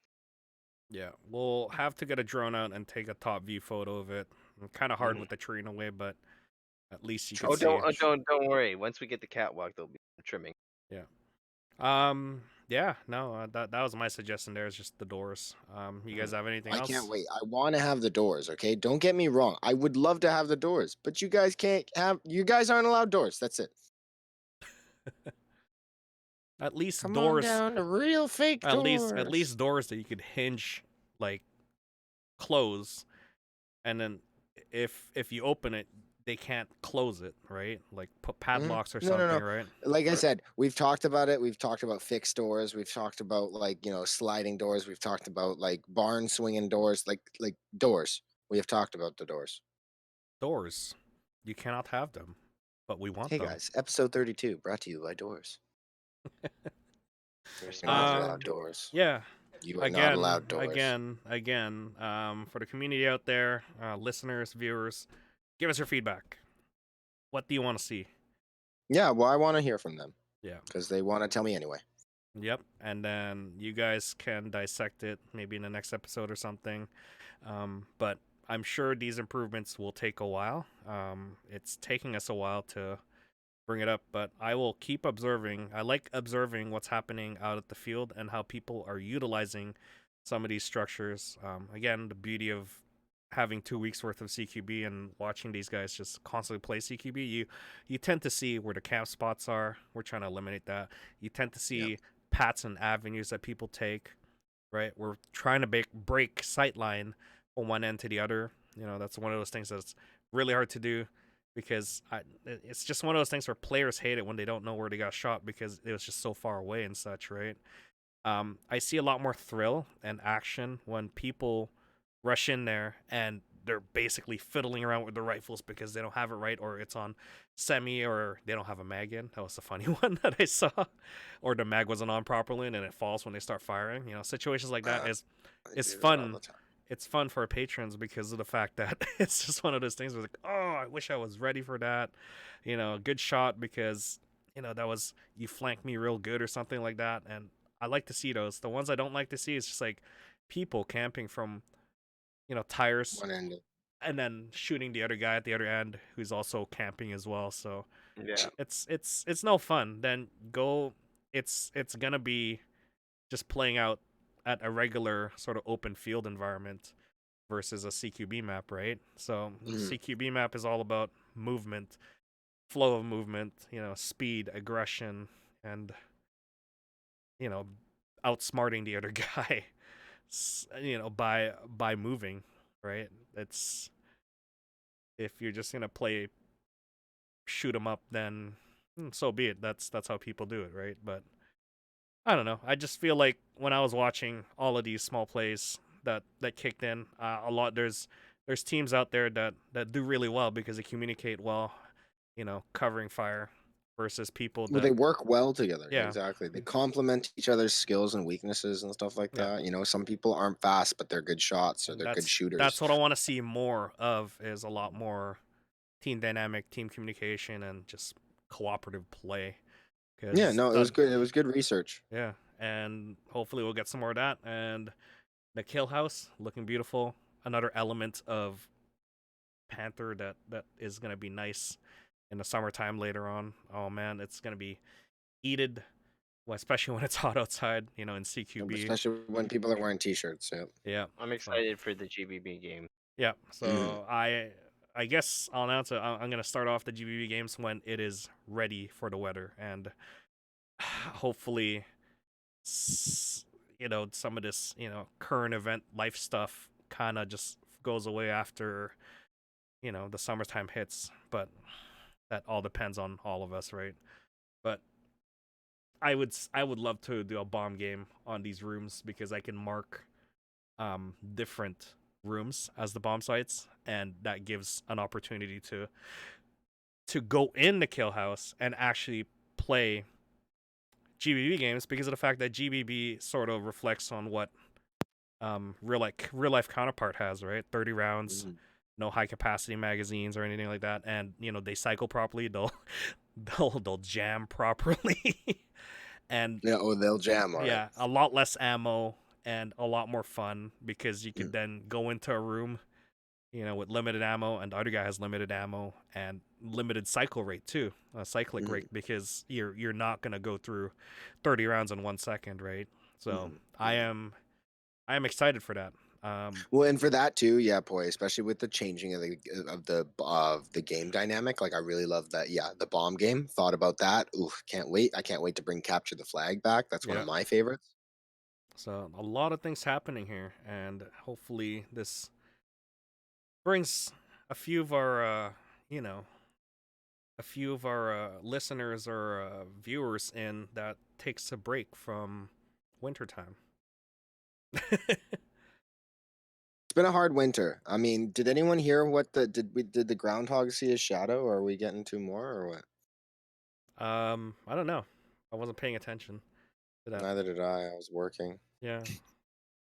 Yeah, we'll have to get a drone out and take a top view photo of it. Kind of hard with the tree in a way, but at least you can see. Don't worry. Once we get the catwalk, there'll be trimming. Yeah. Yeah. No. That was my suggestion. There is just the doors. You guys have anything else? I can't wait. I want to have the doors. Okay, don't get me wrong. I would love to have the doors, but you guys can't have. You guys aren't allowed doors. That's it. At least Come doors. on down to real fake doors. At least doors that you could hinge, like close, and then if you open it, they can't close it, right? Like put padlocks or something, right? Like I said, we've talked about it. We've talked about fixed doors. We've talked about like sliding doors. We've talked about like barn swinging doors, like doors. We have talked about the doors. Doors, you cannot have them, but we want Hey them. guys, episode 32 brought to you by doors. You're not allowed doors. Yeah. You are not allowed doors. Again, for the community out there, listeners, viewers, give us your feedback. What do you want to see? Yeah, well, I want to hear from them. Yeah. Because they want to tell me anyway. Yep. And then you guys can dissect it maybe in the next episode or something. But I'm sure these improvements will take a while. It's taking us a while to bring it up, but I will keep observing. I like observing what's happening out at the field and how people are utilizing some of these structures. Again, the beauty of having 2 weeks worth of CQB and watching these guys just constantly play CQB, you tend to see where the camp spots are. We're trying to eliminate that. You tend to see paths and avenues that people take, right? We're trying to break sightline from one end to the other. That's one of those things that's really hard to do. because it's just one of those things where players hate it when they don't know where they got shot because it was just so far away and such, right? I see a lot more thrill and action when people rush in there and they're basically fiddling around with the rifles because they don't have it right, or it's on semi, or they don't have a mag in. That was a funny one that I saw, or the mag wasn't on properly and it falls when they start firing. Situations like that I is do that all fun. the time. It's fun for patrons because of the fact that it's just one of those things where like, oh, I wish I was ready for that. A good shot because that was, you flanked me real good or something like that, and I like to see those. The ones I don't like to see is just like people camping from tires One end. and then shooting the other guy at the other end who's also camping as well. So Yeah. it's no fun. Then go. It's gonna be just playing out at a regular sort of open field environment versus a CQB map, right? So CQB map is all about movement, flow of movement, speed, aggression, and outsmarting the other guy, by moving, right? It's If you're just gonna play shoot 'em up, then so be it. That's how people do it, right? But I don't know. I just feel like when I was watching all of these small plays that kicked in, a lot there's teams out there that do really well because they communicate well, covering fire versus people Well, they that work well together. yeah Exactly. They complement each other's skills and weaknesses and stuff like yeah. that. Some people aren't fast, but they're good shots or And they're good that's shooters. what I want to see more of, is a lot more team dynamic, team communication, and just cooperative play. Yeah, Because no, it was good. It was good research. yeah, and hopefully we'll get some more of that. And the kill house looking beautiful. Another element of Panther that is gonna be nice in the summertime later on. Oh man, it's gonna be heated, well, especially when it's hot outside. In CQB. Especially when people are wearing t-shirts. Yeah. Yeah. I'm So excited for the GBB game. yeah. So I guess I'll announce it. I'm gonna start off the GBB games when it is ready for the weather, and hopefully some of this current event life stuff kind of just goes away after the summertime hits, but that all depends on all of us, right? But I would love to do a bomb game on these rooms because I can mark different rooms as the bomb sites, and that gives an opportunity to go in the kill house and actually play GBB games, because of the fact that GBB sort of reflects on what real life counterpart has, right? 30 rounds, no high capacity magazines or anything like that, and they cycle properly. They'll jam properly, and Yeah. Oh, they'll jam. All right. yeah, a lot less ammo and a lot more fun because you could then go into a room with limited ammo, and the other guy has limited ammo and limited cycle rate too, cyclic rate, because you're not gonna go through 30 rounds in 1 second, right? So I am excited for that. Well, and for that too, yeah, boy, especially with the changing of the game dynamic. Like I really love that. Yeah, the bomb game. Thought about that. Ooh, can't wait. I can't wait to bring Capture the Flag back. That's one Yeah. of my favorites. So a lot of things happening here, and hopefully this brings a few of our listeners or viewers in that takes a break from wintertime. It's been a hard winter. I mean, did anyone hear what did the groundhog see his shadow, or are we getting two more, or what? I don't know. I wasn't paying attention to that. Neither did I. I was working. Yeah,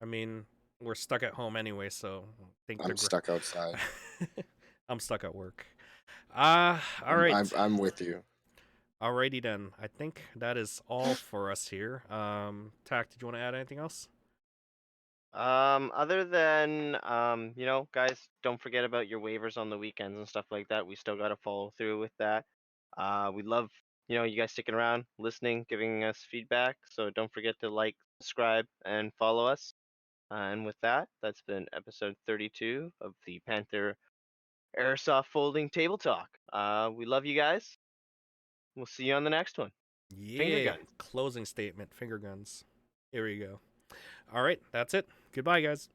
I mean, we're stuck at home anyway, so I think I'm stuck outside. I'm stuck at work. All right. I'm with you. Alrighty then. I think that is all for us here. Tack, did you want to add anything else? Other than guys, don't forget about your waivers on the weekends and stuff like that. We still got to follow through with that. We love you guys sticking around, listening, giving us feedback. So don't forget to like, subscribe, and follow us. And with that, that's been episode 32 of the Panther Airsoft Folding Table Talk. We love you guys. We'll see you on the next one. Finger Yeah. guns. Closing statement. Finger guns. Here we go. All right. That's it. Goodbye, guys.